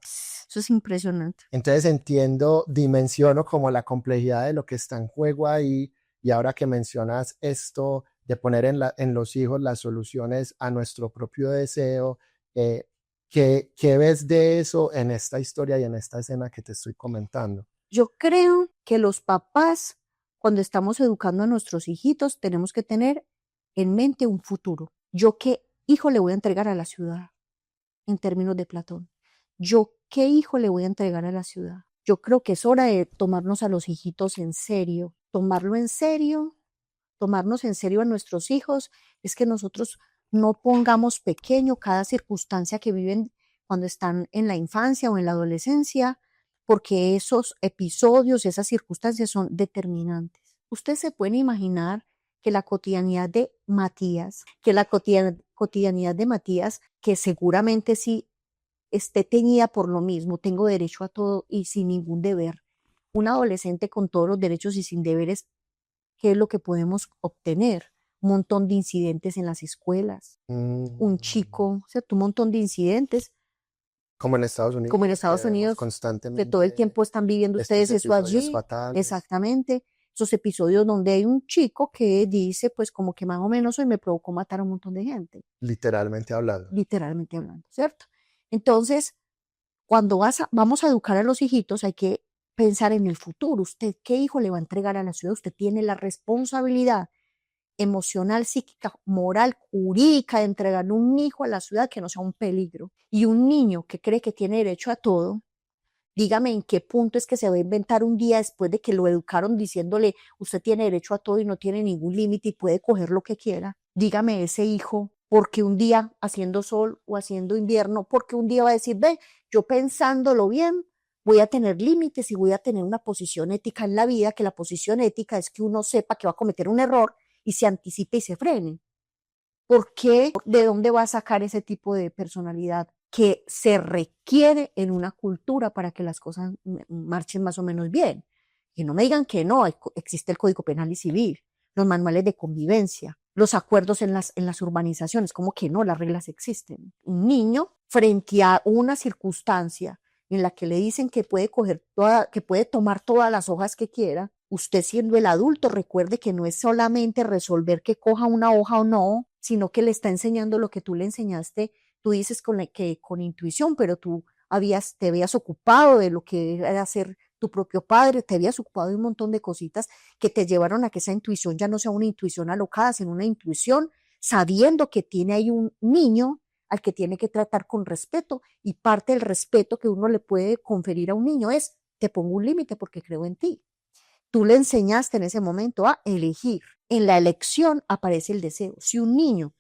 [SPEAKER 1] Eso es impresionante.
[SPEAKER 2] Entonces entiendo, dimensiono como la complejidad de lo que está en juego ahí, y ahora que mencionas esto de poner en los hijos las soluciones a nuestro propio deseo, ¿qué ves de eso en esta historia y en esta escena que te estoy comentando?
[SPEAKER 1] Yo creo que los papás, cuando estamos educando a nuestros hijitos, tenemos que tener en mente un futuro. ¿Yo qué hijo le voy a entregar a la ciudad? En términos de Platón. ¿Yo qué hijo le voy a entregar a la ciudad? Yo creo que es hora de tomarnos a los hijitos en serio, tomarnos en serio a nuestros hijos, es que nosotros no pongamos pequeño cada circunstancia que viven cuando están en la infancia o en la adolescencia, porque esos episodios, esas circunstancias son determinantes. Ustedes se pueden imaginar que la cotidianidad de Matías, que seguramente sí esté teñida por lo mismo, tengo derecho a todo y sin ningún deber. Un adolescente con todos los derechos y sin deberes, ¿qué es lo que podemos obtener? Un montón de incidentes en las escuelas, un chico, ¿cierto? Un montón de incidentes.
[SPEAKER 2] Como en Estados Unidos,
[SPEAKER 1] Como en Estados
[SPEAKER 2] que vemos
[SPEAKER 1] Unidos, que
[SPEAKER 2] constantemente
[SPEAKER 1] todo el tiempo están viviendo ustedes
[SPEAKER 2] estos
[SPEAKER 1] eso
[SPEAKER 2] episodios
[SPEAKER 1] allí.
[SPEAKER 2] fatales.
[SPEAKER 1] Exactamente. Esos episodios donde hay un chico que dice, pues como que más o menos hoy me provocó matar a un montón de gente.
[SPEAKER 2] Literalmente hablando.
[SPEAKER 1] Literalmente hablando, ¿cierto? Entonces, cuando vamos a educar a los hijitos, hay que pensar en el futuro. ¿Usted qué hijo le va a entregar a la ciudad? Usted tiene la responsabilidad emocional, psíquica, moral, jurídica de entregarle un hijo a la ciudad que no sea un peligro. Y un niño que cree que tiene derecho a todo, dígame en qué punto es que se va a inventar un día después de que lo educaron diciéndole usted tiene derecho a todo y no tiene ningún límite y puede coger lo que quiera. Dígame ese hijo, porque un día haciendo sol o haciendo invierno, porque un día va a decir, ve, yo pensándolo bien, voy a tener límites y voy a tener una posición ética en la vida, que la posición ética es que uno sepa que va a cometer un error y se anticipe y se frene. ¿Por qué? ¿De dónde va a sacar ese tipo de personalidad que se requiere en una cultura para que las cosas marchen más o menos bien? Y no me digan que no, existe el Código Penal y Civil, los manuales de convivencia, los acuerdos en las urbanizaciones, como que no, las reglas existen. Un niño frente a una circunstancia en la que le dicen que puede que puede tomar todas las hojas que quiera, usted siendo el adulto recuerde que no es solamente resolver que coja una hoja o no, sino que le está enseñando lo que tú le enseñaste. Tú dices que con intuición, pero tú te habías ocupado de lo que era ser tu propio padre, te habías ocupado de un montón de cositas que te llevaron a que esa intuición ya no sea una intuición alocada, sino una intuición sabiendo que tiene ahí un niño al que tiene que tratar con respeto, y parte del respeto que uno le puede conferir a un niño es, te pongo un límite porque creo en ti. Tú le enseñaste en ese momento a elegir. En la elección aparece el deseo. Si un niño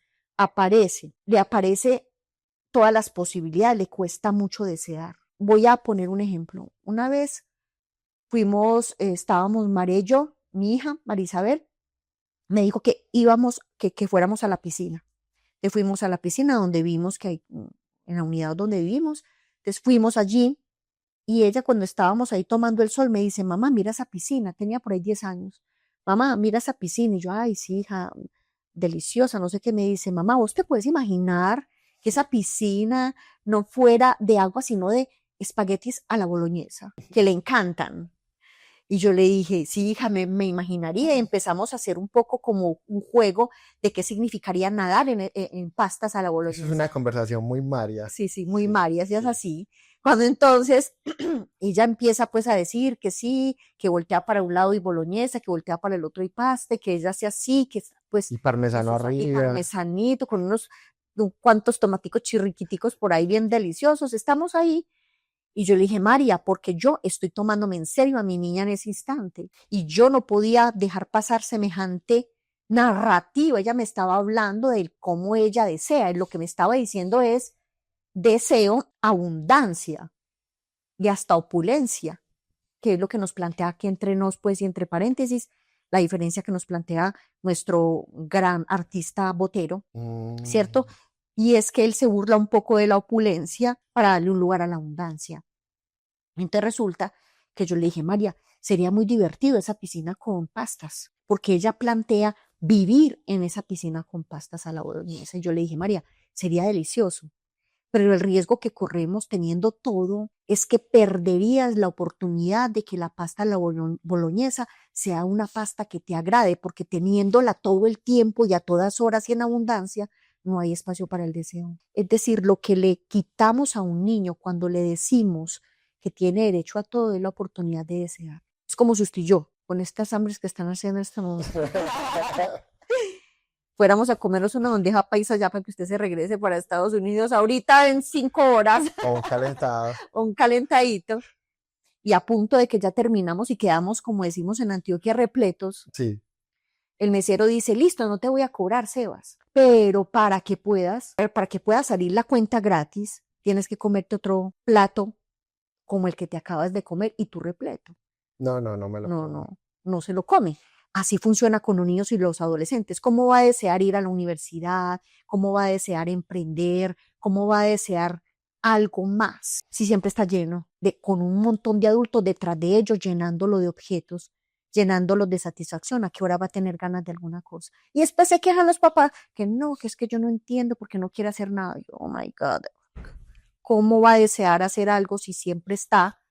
[SPEAKER 1] le aparece todas las posibilidades, le cuesta mucho desear. Voy a poner un ejemplo. Una vez estábamos María y yo, mi hija, María Isabel, me dijo que que fuéramos a la piscina. Entonces fuimos a la piscina donde vimos que hay, en la unidad donde vivimos. Entonces fuimos allí. Y ella, cuando estábamos ahí tomando el sol, me dice, mamá, mira esa piscina. Tenía por ahí 10 años. Mamá, mira esa piscina. Y yo, ay, sí, hija, deliciosa, no sé qué. Me dice, mamá, ¿vos te puedes imaginar que esa piscina no fuera de agua, sino de espaguetis a la boloñesa, que le encantan? Y yo le dije, sí, hija, me imaginaría. Y empezamos a hacer un poco como un juego de qué significaría nadar en pastas a la boloñesa.
[SPEAKER 2] Eso es una conversación muy María.
[SPEAKER 1] Sí, sí, muy María, sí es así. Cuando entonces ella empieza pues a decir que sí, que voltea para un lado y boloñesa, que voltea para el otro y paste, que ella hace así, que pues
[SPEAKER 2] Y parmesano
[SPEAKER 1] y
[SPEAKER 2] arriba.
[SPEAKER 1] parmesanito con unos cuantos tomaticos chirriquiticos por ahí bien deliciosos. Estamos ahí. Y yo le dije, María, porque yo estoy tomándome en serio a mi niña en ese instante y yo no podía dejar pasar semejante narrativa. Ella me estaba hablando de cómo ella desea, y lo que me estaba diciendo es deseo abundancia y hasta opulencia, que es lo que nos plantea aquí entre nos, pues, y entre paréntesis, la diferencia que nos plantea nuestro gran artista Botero, ¿cierto? Y es que él se burla un poco de la opulencia para darle un lugar a la abundancia. Entonces resulta que yo le dije, María, sería muy divertido esa piscina con pastas, porque ella plantea vivir en esa piscina con pastas a la boloñesa. Y yo le dije, María, sería delicioso, pero el riesgo que corremos teniendo todo es que perderías la oportunidad de que la pasta a la boloñesa sea una pasta que te agrade, porque teniéndola todo el tiempo y a todas horas y en abundancia, no hay espacio para el deseo. Es decir, lo que le quitamos a un niño cuando le decimos que tiene derecho a todo es la oportunidad de desear. Es como si usted y yo, con estas hambres que están haciendo en este momento, fuéramos a comernos una bandeja paisa ya para que usted se regrese para Estados Unidos ahorita en 5 horas.
[SPEAKER 2] O un calentado.
[SPEAKER 1] O un calentadito. Y a punto de que ya terminamos y quedamos, como decimos en Antioquia, repletos.
[SPEAKER 2] Sí.
[SPEAKER 1] El mesero dice, listo, no te voy a cobrar, Sebas, pero para que puedas salir la cuenta gratis, tienes que comerte otro plato como el que te acabas de comer y tú repleto.
[SPEAKER 2] No me lo como.
[SPEAKER 1] No se lo come. Así funciona con los niños y los adolescentes. ¿Cómo va a desear ir a la universidad? ¿Cómo va a desear emprender? ¿Cómo va a desear algo más si siempre está lleno con un montón de adultos detrás de ellos llenándolo de objetos, llenándolo de satisfacción? ¿A qué hora va a tener ganas de alguna cosa? Y después se quejan los papás que no, que es que yo no entiendo porque no quiere hacer nada. Yo, oh my God, ¿cómo va a desear hacer algo si siempre está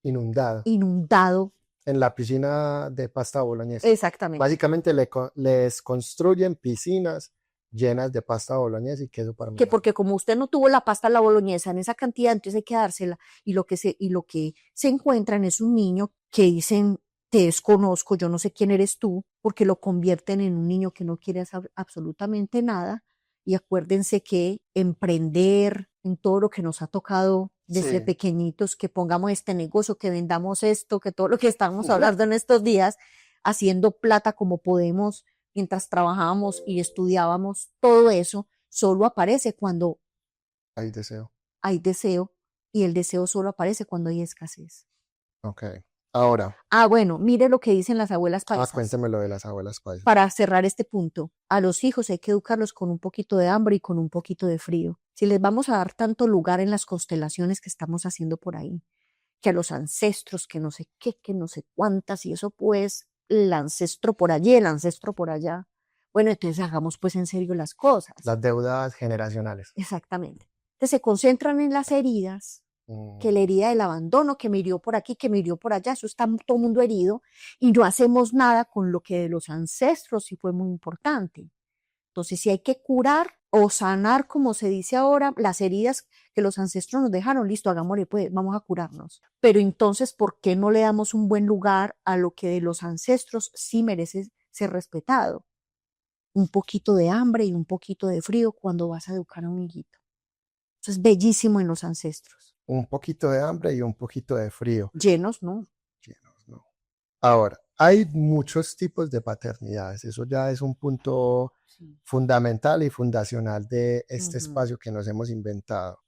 [SPEAKER 1] inundado?
[SPEAKER 2] En la piscina de pasta boloñesa.
[SPEAKER 1] Exactamente.
[SPEAKER 2] Básicamente les construyen piscinas llenas de pasta boloñesa y queso parmesano.
[SPEAKER 1] Que porque como usted no tuvo la pasta a la boloñesa en esa cantidad, entonces hay que dársela. Y lo que se encuentran es un niño que dicen, te desconozco, yo no sé quién eres tú, porque lo convierten en un niño que no quiere hacer absolutamente nada. Y acuérdense que emprender en todo lo que nos ha tocado desde pequeñitos, que pongamos este negocio, que vendamos esto, que todo lo que estamos hablando en estos días, haciendo plata como podemos, mientras trabajábamos y estudiábamos, todo eso solo aparece cuando
[SPEAKER 2] hay deseo.
[SPEAKER 1] Hay deseo, y el deseo solo aparece cuando hay escasez.
[SPEAKER 2] Ok. Ahora.
[SPEAKER 1] Bueno, mire lo que dicen las abuelas paisas.
[SPEAKER 2] Cuénteme lo de las abuelas paisas.
[SPEAKER 1] Para cerrar este punto, a los hijos hay que educarlos con un poquito de hambre y con un poquito de frío. Si les vamos a dar tanto lugar en las constelaciones que estamos haciendo por ahí, que a los ancestros, que no sé qué, que no sé cuántas, y eso pues, el ancestro por allí, el ancestro por allá. Bueno, entonces hagamos pues en serio las cosas.
[SPEAKER 2] Las deudas generacionales.
[SPEAKER 1] Exactamente. Entonces se concentran en las heridas, que la herida del abandono, que me hirió por aquí, que me hirió por allá, eso está todo el mundo herido, y no hacemos nada con lo que de los ancestros sí fue muy importante. Entonces, si hay que curar o sanar, como se dice ahora, las heridas que los ancestros nos dejaron, listo, hagámosle, pues, vamos a curarnos. Pero entonces, ¿por qué no le damos un buen lugar a lo que de los ancestros sí merece ser respetado? Un poquito de hambre y un poquito de frío cuando vas a educar a un hijito. Eso es bellísimo en los ancestros.
[SPEAKER 2] Un poquito de hambre y un poquito de frío.
[SPEAKER 1] Llenos, ¿no?
[SPEAKER 2] Llenos, no. Ahora, hay muchos tipos de paternidades. Eso ya es un punto fundamental y fundacional de este espacio que nos hemos inventado.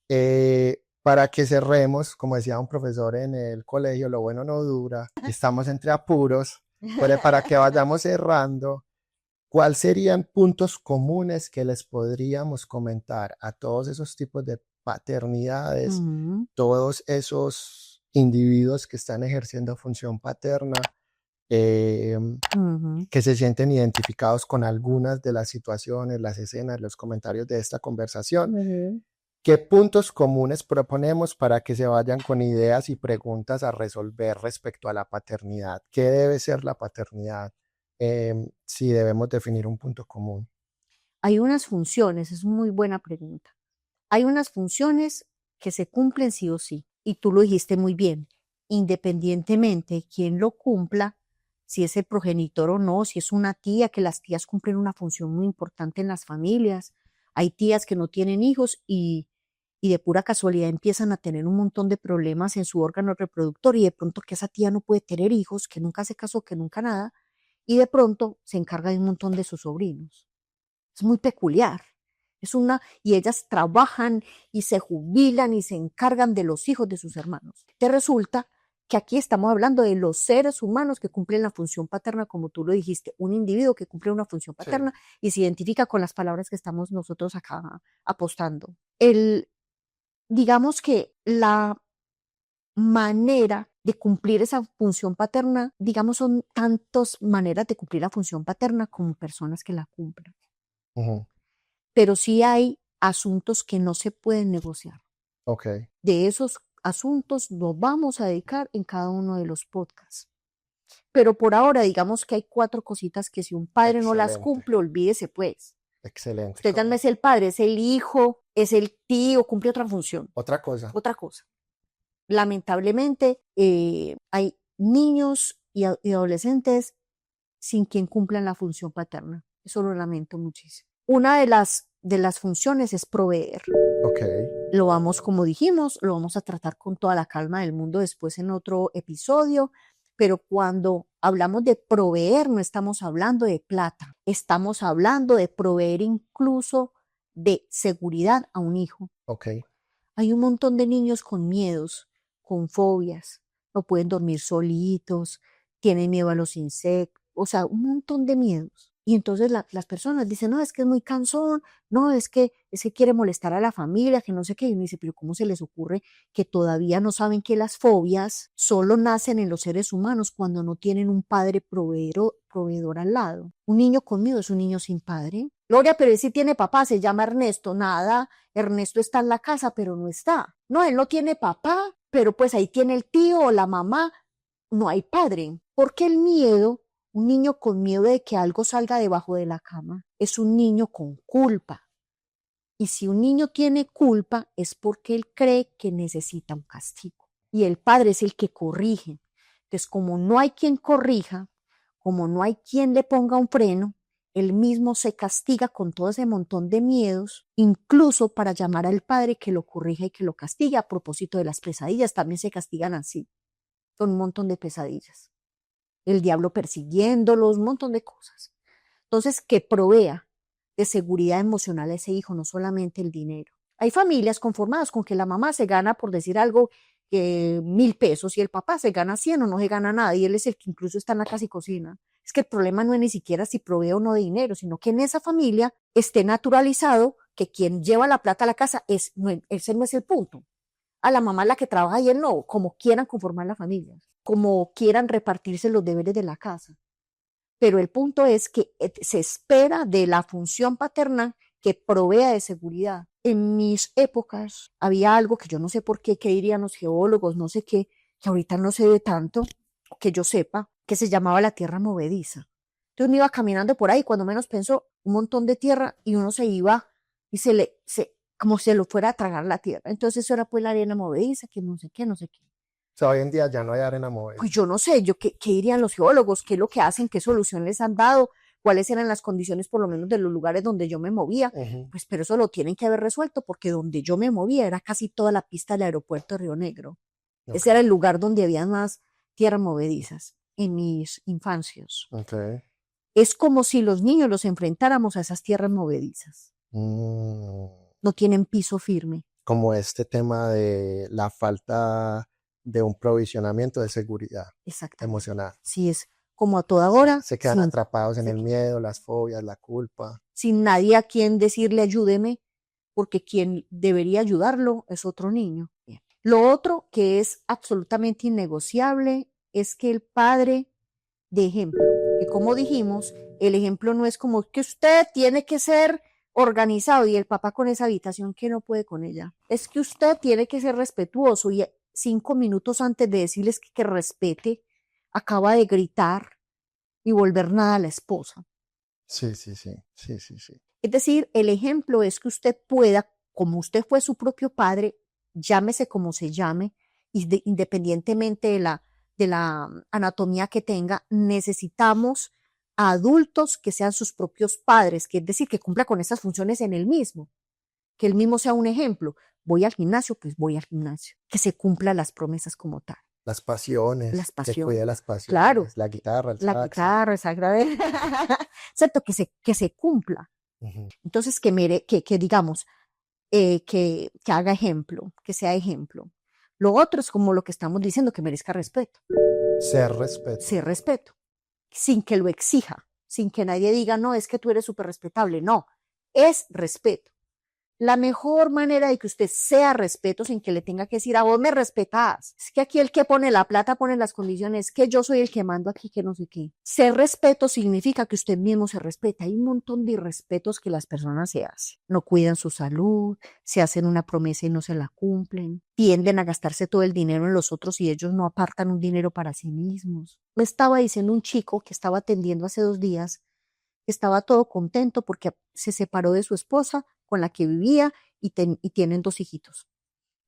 [SPEAKER 2] Para que cerremos, como decía un profesor en el colegio, lo bueno no dura, estamos entre apuros, pero para que vayamos cerrando, ¿cuáles serían puntos comunes que les podríamos comentar a todos esos tipos de paternidades, todos esos individuos que están ejerciendo función paterna, que se sienten identificados con algunas de las situaciones, las escenas, los comentarios de esta conversación? ¿Qué puntos comunes proponemos para que se vayan con ideas y preguntas a resolver respecto a la paternidad? ¿Qué debe ser la paternidad? Si debemos definir un punto común.
[SPEAKER 1] Hay unas funciones, es muy buena pregunta. Hay unas funciones que se cumplen sí o sí, y tú lo dijiste muy bien, independientemente de quién lo cumpla, si es el progenitor o no, si es una tía, que las tías cumplen una función muy importante en las familias. Hay tías que no tienen hijos y de pura casualidad empiezan a tener un montón de problemas en su órgano reproductor, y de pronto que esa tía no puede tener hijos, que nunca se casó, que nunca nada, y de pronto se encarga de un montón de sus sobrinos. Es muy peculiar. Y ellas trabajan y se jubilan y se encargan de los hijos de sus hermanos. Te resulta que aquí estamos hablando de los seres humanos que cumplen la función paterna, como tú lo dijiste, un individuo que cumple una función paterna y se identifica con las palabras que estamos nosotros acá apostando. Digamos que la manera de cumplir esa función paterna, digamos, son tantas maneras de cumplir la función paterna como personas que la cumplan. Pero sí hay asuntos que no se pueden negociar.
[SPEAKER 2] Ok,
[SPEAKER 1] De esos asuntos nos vamos a dedicar en cada uno de los podcasts. Pero por ahora, digamos que hay 4 cositas que si un padre no las
[SPEAKER 2] excelente,
[SPEAKER 1] cumple, olvídese pues.
[SPEAKER 2] excelente.
[SPEAKER 1] Usted ya no es el padre, es el hijo, es el tío, cumple otra función,
[SPEAKER 2] Otra cosa,
[SPEAKER 1] otra cosa. Lamentablemente, hay niños y adolescentes sin quien cumplan la función paterna. Eso lo lamento muchísimo. Una de las funciones es proveer.
[SPEAKER 2] ok,
[SPEAKER 1] Lo vamos, como dijimos, lo vamos a tratar con toda la calma del mundo después en otro episodio, pero cuando hablamos de proveer no estamos hablando de plata, estamos hablando de proveer incluso de seguridad a un hijo.
[SPEAKER 2] ok.
[SPEAKER 1] Hay un montón de niños con miedos, con fobias, no pueden dormir solitos, tienen miedo a los insectos, o sea, un montón de miedos. Y entonces las personas dicen, no, es que es muy cansón, no, es que quiere molestar a la familia, que no sé qué. Y uno dice, pero ¿cómo se les ocurre que todavía no saben que las fobias solo nacen en los seres humanos cuando no tienen un padre proveedor al lado? Un niño con miedo es un niño sin padre. Gloria, pero él sí tiene papá, se llama Ernesto, nada, Ernesto está en la casa, pero no está. No, él no tiene papá, pero pues ahí tiene el tío o la mamá, no hay padre. Porque el miedo, un niño con miedo de que algo salga debajo de la cama, es un niño con culpa. Y si un niño tiene culpa es porque él cree que necesita un castigo. Y el padre es el que corrige. Entonces, como no hay quien corrija, como no hay quien le ponga un freno, él mismo se castiga con todo ese montón de miedos, incluso para llamar al padre que lo corrija y que lo castigue. A propósito de las pesadillas, también se castigan así, con un montón de pesadillas. El diablo persiguiéndolos, un montón de cosas. Entonces, que provea de seguridad emocional a ese hijo, no solamente el dinero. Hay familias conformadas con que la mamá se gana, por decir algo, 1.000 pesos y el papá se gana 100 o no se gana nada y él es el que incluso está en la casa y cocina. Es que el problema no es ni siquiera si provee o no de dinero, sino que en esa familia esté naturalizado que quien lleva la plata a la casa ese no es el punto. A la mamá la que trabaja y él no, como quieran conformar la familia, como quieran repartirse los deberes de la casa. Pero el punto es que se espera de la función paterna que provea de seguridad. En mis épocas había algo que yo no sé por qué, que dirían los geólogos, no sé qué, que ahorita no se ve tanto, que yo sepa, que se llamaba la tierra movediza. Entonces me iba caminando por ahí, cuando menos pensó, un montón de tierra y uno se iba y como se lo fuera a tragar la tierra. Entonces eso era pues la arena movediza, que no sé qué, no sé qué.
[SPEAKER 2] O sea, hoy en día ya no hay arena
[SPEAKER 1] Pues
[SPEAKER 2] movediza.
[SPEAKER 1] yo no sé, ¿qué dirían los geólogos? ¿Qué es lo que hacen? ¿Qué solución les han dado? ¿Cuáles eran las condiciones, por lo menos, de los lugares donde yo me movía? Pues, pero eso lo tienen que haber resuelto porque donde yo me movía era casi toda la pista del aeropuerto de Río Negro.
[SPEAKER 2] Ok,
[SPEAKER 1] Ese era el lugar donde había más tierras movedizas en mis infancias.
[SPEAKER 2] ok.
[SPEAKER 1] Es como si los niños los enfrentáramos a esas tierras movedizas.
[SPEAKER 2] Mm,
[SPEAKER 1] No tienen piso firme.
[SPEAKER 2] como este tema de la falta de un provisionamiento de seguridad
[SPEAKER 1] Exactamente.
[SPEAKER 2] emocional.
[SPEAKER 1] Sí, es como a toda hora,
[SPEAKER 2] Se quedan atrapados en el miedo, las fobias, la culpa.
[SPEAKER 1] sin nadie a quien decirle ayúdeme, porque quien debería ayudarlo es otro niño. Bien. Lo otro que es absolutamente innegociable es que el padre de ejemplo, que como dijimos, el ejemplo no es como que usted tiene que ser organizado y el papá con esa habitación que no puede con ella. Es que usted tiene que ser respetuoso y 5 minutos antes de decirles que respete, acaba de gritar y volver nada a la esposa.
[SPEAKER 2] Sí, sí, sí, sí, sí, sí.
[SPEAKER 1] Es decir, el ejemplo es que usted pueda, como usted fue su propio padre, llámese como se llame, y independientemente de la anatomía que tenga, necesitamos a adultos que sean sus propios padres, que es decir, que cumpla con esas funciones en él mismo, que él mismo sea un ejemplo. Voy al gimnasio, pues voy al gimnasio, que se cumplan las promesas como tal.
[SPEAKER 2] Las pasiones,
[SPEAKER 1] Las
[SPEAKER 2] que
[SPEAKER 1] pasiones.
[SPEAKER 2] cuide las pasiones,
[SPEAKER 1] Claro.
[SPEAKER 2] la guitarra, el
[SPEAKER 1] La
[SPEAKER 2] saxo.
[SPEAKER 1] guitarra, el sagrado. ¿Cierto? Que se cumpla. Entonces, que digamos, que haga ejemplo, que sea ejemplo. Lo otro es como lo que estamos diciendo, que merezca respeto.
[SPEAKER 2] Ser respeto.
[SPEAKER 1] Ser respeto, sin que lo exija, sin que nadie diga, no, es que tú eres súper respetable. No, es respeto. La mejor manera de que usted sea respeto sin que le tenga que decir, a vos me respetás. Es que aquí el que pone la plata pone las condiciones, que yo soy el que mando aquí, que no sé qué. Ser respeto significa que usted mismo se respeta. Hay un montón de irrespetos que las personas se hacen. No cuidan su salud, se hacen una promesa y no se la cumplen. Tienden a gastarse todo el dinero en los otros y ellos no apartan un dinero para sí mismos. Me estaba diciendo un chico que estaba atendiendo hace 2 días, que estaba todo contento porque se separó de su esposa con la que vivía y tienen 2 hijitos.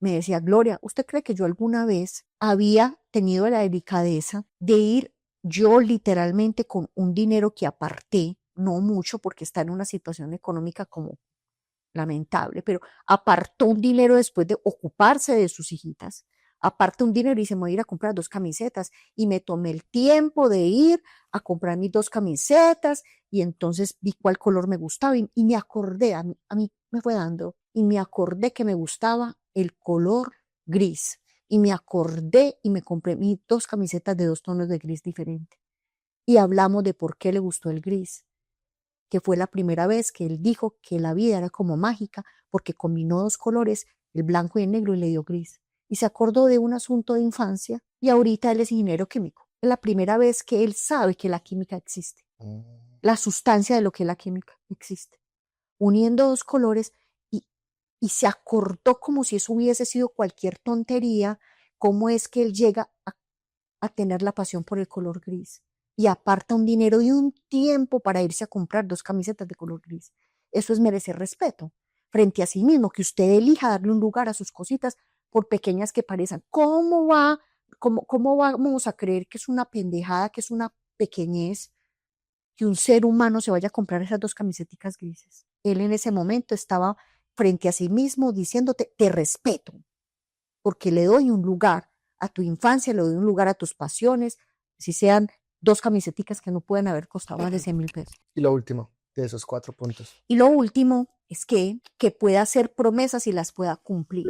[SPEAKER 1] Me decía, Gloria, ¿usted cree que yo alguna vez había tenido la delicadeza de ir yo literalmente con un dinero que aparté, no mucho porque está en una situación económica como lamentable, pero apartó un dinero después de ocuparse de sus hijitas, apartó un dinero y se me voy a ir a comprar 2 camisetas y me tomé el tiempo de ir a comprar mis 2 camisetas y entonces vi cuál color me gustaba y me acordé, a mí me fue dando y me acordé que me gustaba el color gris y me acordé y me compré mis 2 camisetas de 2 tonos de gris diferentes y hablamos de por qué le gustó el gris, que fue la primera vez que él dijo que la vida era como mágica porque combinó 2 colores, el blanco y el negro, y le dio gris. Y se acordó de un asunto de infancia y ahorita él es ingeniero químico. Es la primera vez que él sabe que la química existe, la sustancia de lo que es la química existe. Uniendo 2 colores y, y se acordó como si eso hubiese sido cualquier tontería, cómo es que él llega a tener la pasión por el color gris y aparta un dinero y un tiempo para irse a comprar 2 camisetas de color gris. Eso es merecer respeto frente a sí mismo, que usted elija darle un lugar a sus cositas, por pequeñas que parezcan. ¿Cómo vamos a creer que es una pendejada, que es una pequeñez, que un ser humano se vaya a comprar esas 2 camisetas grises? Él en ese momento estaba frente a sí mismo diciéndote, te respeto, porque le doy un lugar a tu infancia, le doy un lugar a tus pasiones, si sean 2 camisetas que no pueden haber costado más de 100.000 pesos.
[SPEAKER 2] Y lo último de esos 4 puntos.
[SPEAKER 1] Y lo último es que pueda hacer promesas y las pueda cumplir.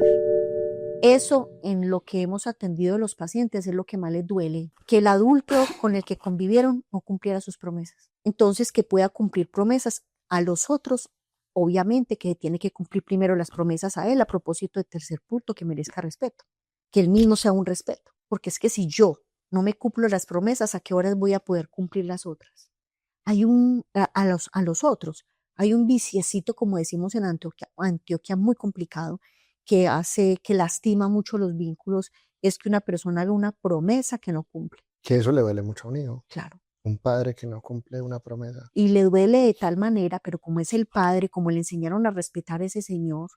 [SPEAKER 1] Eso en lo que hemos atendido a los pacientes es lo que más les duele, que el adulto con el que convivieron no cumpliera sus promesas. Entonces, que pueda cumplir promesas a los otros, obviamente que tiene que cumplir primero las promesas a él, a propósito del tercer punto, que merezca respeto, que él mismo sea un respeto, porque es que si yo no me cumplo las promesas, ¿a qué horas voy a poder cumplir las otras? Hay a los otros, hay un viciecito, como decimos en Antioquia muy complicado, que lastima mucho los vínculos, es que una persona haga una promesa que no cumple.
[SPEAKER 2] Que eso le duele mucho a un hijo.
[SPEAKER 1] Claro.
[SPEAKER 2] Un padre que no cumple una promesa.
[SPEAKER 1] Y le duele de tal manera, pero como es el padre, como le enseñaron a respetar a ese señor.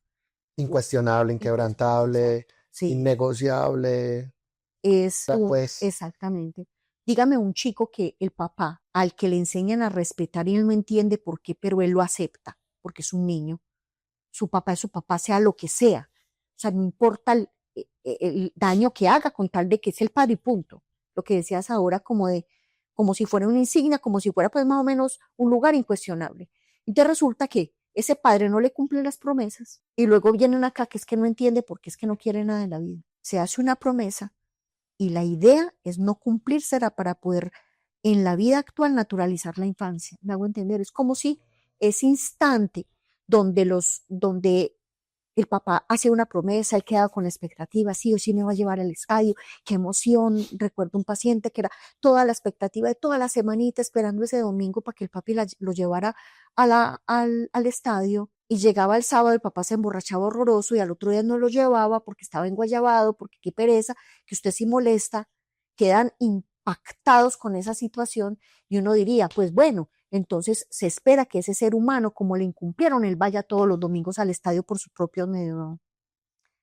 [SPEAKER 2] Incuestionable, inquebrantable,
[SPEAKER 1] Sí.
[SPEAKER 2] innegociable. Pues.
[SPEAKER 1] Exactamente. Dígame un chico que el papá, al que le enseñan a respetar y él no entiende por qué, pero él lo acepta, porque es un niño. Su papá es su papá, sea lo que sea. O sea, no importa el daño que haga con tal de que es el padre y punto. Lo que decías ahora como si fuera una insignia, como si fuera pues más o menos un lugar incuestionable. Entonces resulta que ese padre no le cumple las promesas y luego vienen acá que es que no entiende porque es que no quiere nada en la vida. Se hace una promesa y la idea es no cumplírsela para poder en la vida actual naturalizar la infancia. ¿Me hago entender? Es como si ese instante donde el papá hace una promesa, él queda con la expectativa, sí o sí me va a llevar al estadio, qué emoción. Recuerdo un paciente que era toda la expectativa de toda la semanita esperando ese domingo para que el papi lo llevara al estadio, y llegaba el sábado, el papá se emborrachaba horroroso y al otro día no lo llevaba porque estaba enguayabado, porque qué pereza, que usted sí molesta, quedan impactados con esa situación y uno diría, pues bueno, entonces se espera que ese ser humano, como le incumplieron, él vaya todos los domingos al estadio por sus propios medios. No.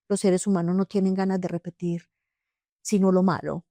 [SPEAKER 1] Los seres humanos no tienen ganas de repetir, sino lo malo.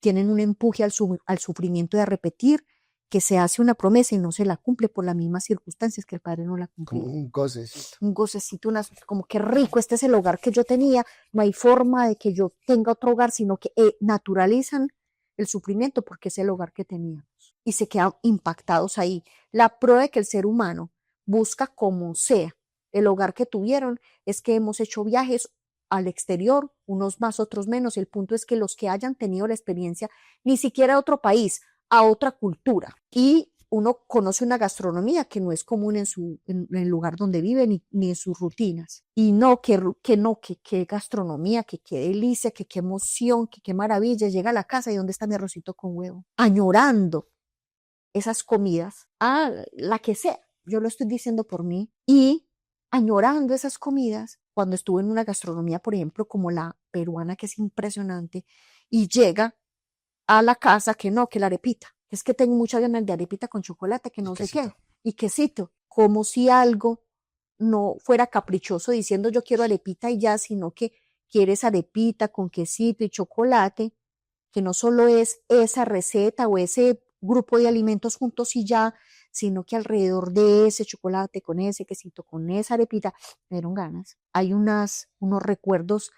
[SPEAKER 1] Tienen un empuje al sufrimiento de repetir, que se hace una promesa y no se la cumple por las mismas circunstancias que el padre no la cumplió.
[SPEAKER 2] Como un gocecito.
[SPEAKER 1] Un gocecito, como que rico, este es el hogar que yo tenía, no hay forma de que yo tenga otro hogar, sino que naturalizan el sufrimiento porque es el hogar que teníamos y se quedan impactados ahí. La prueba de que el ser humano busca como sea el hogar que tuvieron es que hemos hecho viajes al exterior, unos más, otros menos. El punto es que los que hayan tenido la experiencia, ni siquiera a otro país, a otra cultura, y uno conoce una gastronomía que no es común en el lugar donde vive ni en sus rutinas. Y qué gastronomía, que qué delicia, que qué emoción, que qué maravilla. Llega a la casa y ¿dónde está mi arrocito con huevo? Añorando esas comidas, la que sea, yo lo estoy diciendo por mí, y añorando esas comidas cuando estuve en una gastronomía, por ejemplo, como la peruana, que es impresionante, y llega a la casa que la arepita, es que tengo muchas ganas de arepita con chocolate, que no sé qué, y quesito, como si algo no fuera caprichoso diciendo yo quiero arepita y ya, sino que quieres arepita con quesito y chocolate, que no solo es esa receta o ese grupo de alimentos juntos y ya, sino que alrededor de ese chocolate, con ese quesito, con esa arepita, me dieron ganas. Hay unos recuerdos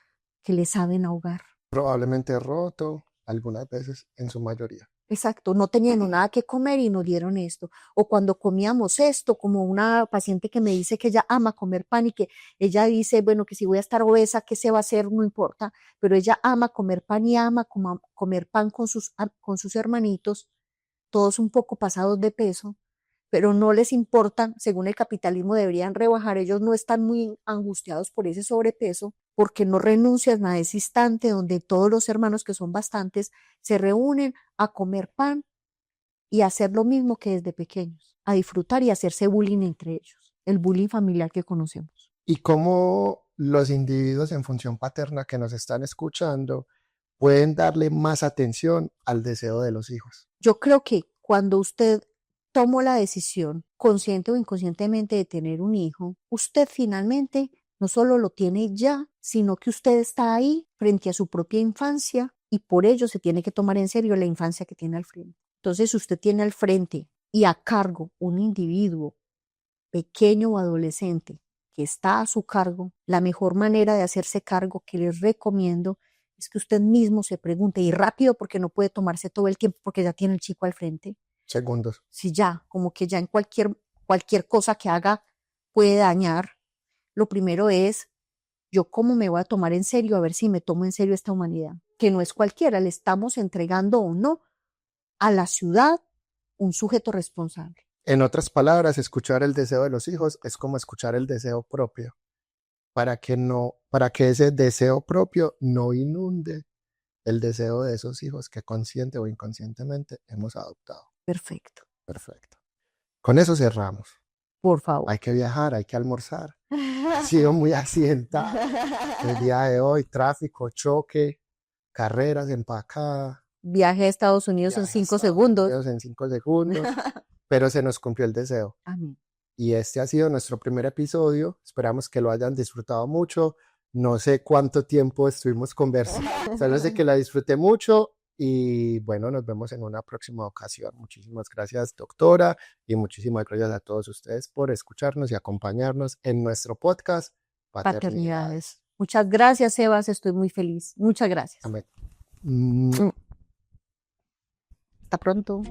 [SPEAKER 1] que le saben ahogar.
[SPEAKER 2] Probablemente roto, algunas veces, en su mayoría.
[SPEAKER 1] Exacto, no tenían nada que comer y nos dieron esto. O cuando comíamos esto, como una paciente que me dice que ella ama comer pan y que ella dice, bueno, que si voy a estar obesa, ¿qué se va a hacer? No importa, pero ella ama comer pan y ama comer pan con sus hermanitos, todos un poco pasados de peso, pero no les importa, según el capitalismo deberían rebajar, ellos no están muy angustiados por ese sobrepeso, porque no renuncian a ese instante donde todos los hermanos, que son bastantes, se reúnen a comer pan y a hacer lo mismo que desde pequeños, a disfrutar y hacerse bullying entre ellos, el bullying familiar que conocemos.
[SPEAKER 2] Y cómo los individuos en función paterna que nos están escuchando pueden darle más atención al deseo de los hijos.
[SPEAKER 1] Yo creo que cuando usted tomó la decisión, consciente o inconscientemente, de tener un hijo, usted finalmente no solo lo tiene ya, sino que usted está ahí frente a su propia infancia y por ello se tiene que tomar en serio la infancia que tiene al frente. Entonces usted tiene al frente y a cargo un individuo pequeño o adolescente que está a su cargo. La mejor manera de hacerse cargo, que les recomiendo, es que usted mismo se pregunte, y rápido, porque no puede tomarse todo el tiempo porque ya tiene el chico al frente.
[SPEAKER 2] Segundos.
[SPEAKER 1] Si ya, como que ya en cualquier cosa que haga puede dañar, lo primero es, yo cómo me voy a tomar en serio, a ver si me tomo en serio esta humanidad, que no es cualquiera, le estamos entregando o no a la ciudad un sujeto responsable.
[SPEAKER 2] En otras palabras, escuchar el deseo de los hijos es como escuchar el deseo propio, para que ese deseo propio no inunde el deseo de esos hijos que consciente o inconscientemente hemos adoptado.
[SPEAKER 1] Perfecto.
[SPEAKER 2] Perfecto. Con eso cerramos.
[SPEAKER 1] Por favor.
[SPEAKER 2] Hay que viajar, hay que almorzar. Ha sido muy accidentado el día de hoy, tráfico, choque, carreras, empacada.
[SPEAKER 1] Viaje a Estados Unidos en 5 segundos.
[SPEAKER 2] En 5 segundos, pero se nos cumplió el deseo.
[SPEAKER 1] Amén.
[SPEAKER 2] Y este ha sido nuestro primer episodio. Esperamos que lo hayan disfrutado mucho. No sé cuánto tiempo estuvimos conversando. Solo sé que la disfruté mucho y bueno, nos vemos en una próxima ocasión. Muchísimas gracias, doctora, y muchísimas gracias a todos ustedes por escucharnos y acompañarnos en nuestro podcast
[SPEAKER 1] Paternidades. Muchas gracias, Sebas. Estoy muy feliz. Muchas gracias.
[SPEAKER 2] Amén.
[SPEAKER 1] Hasta pronto.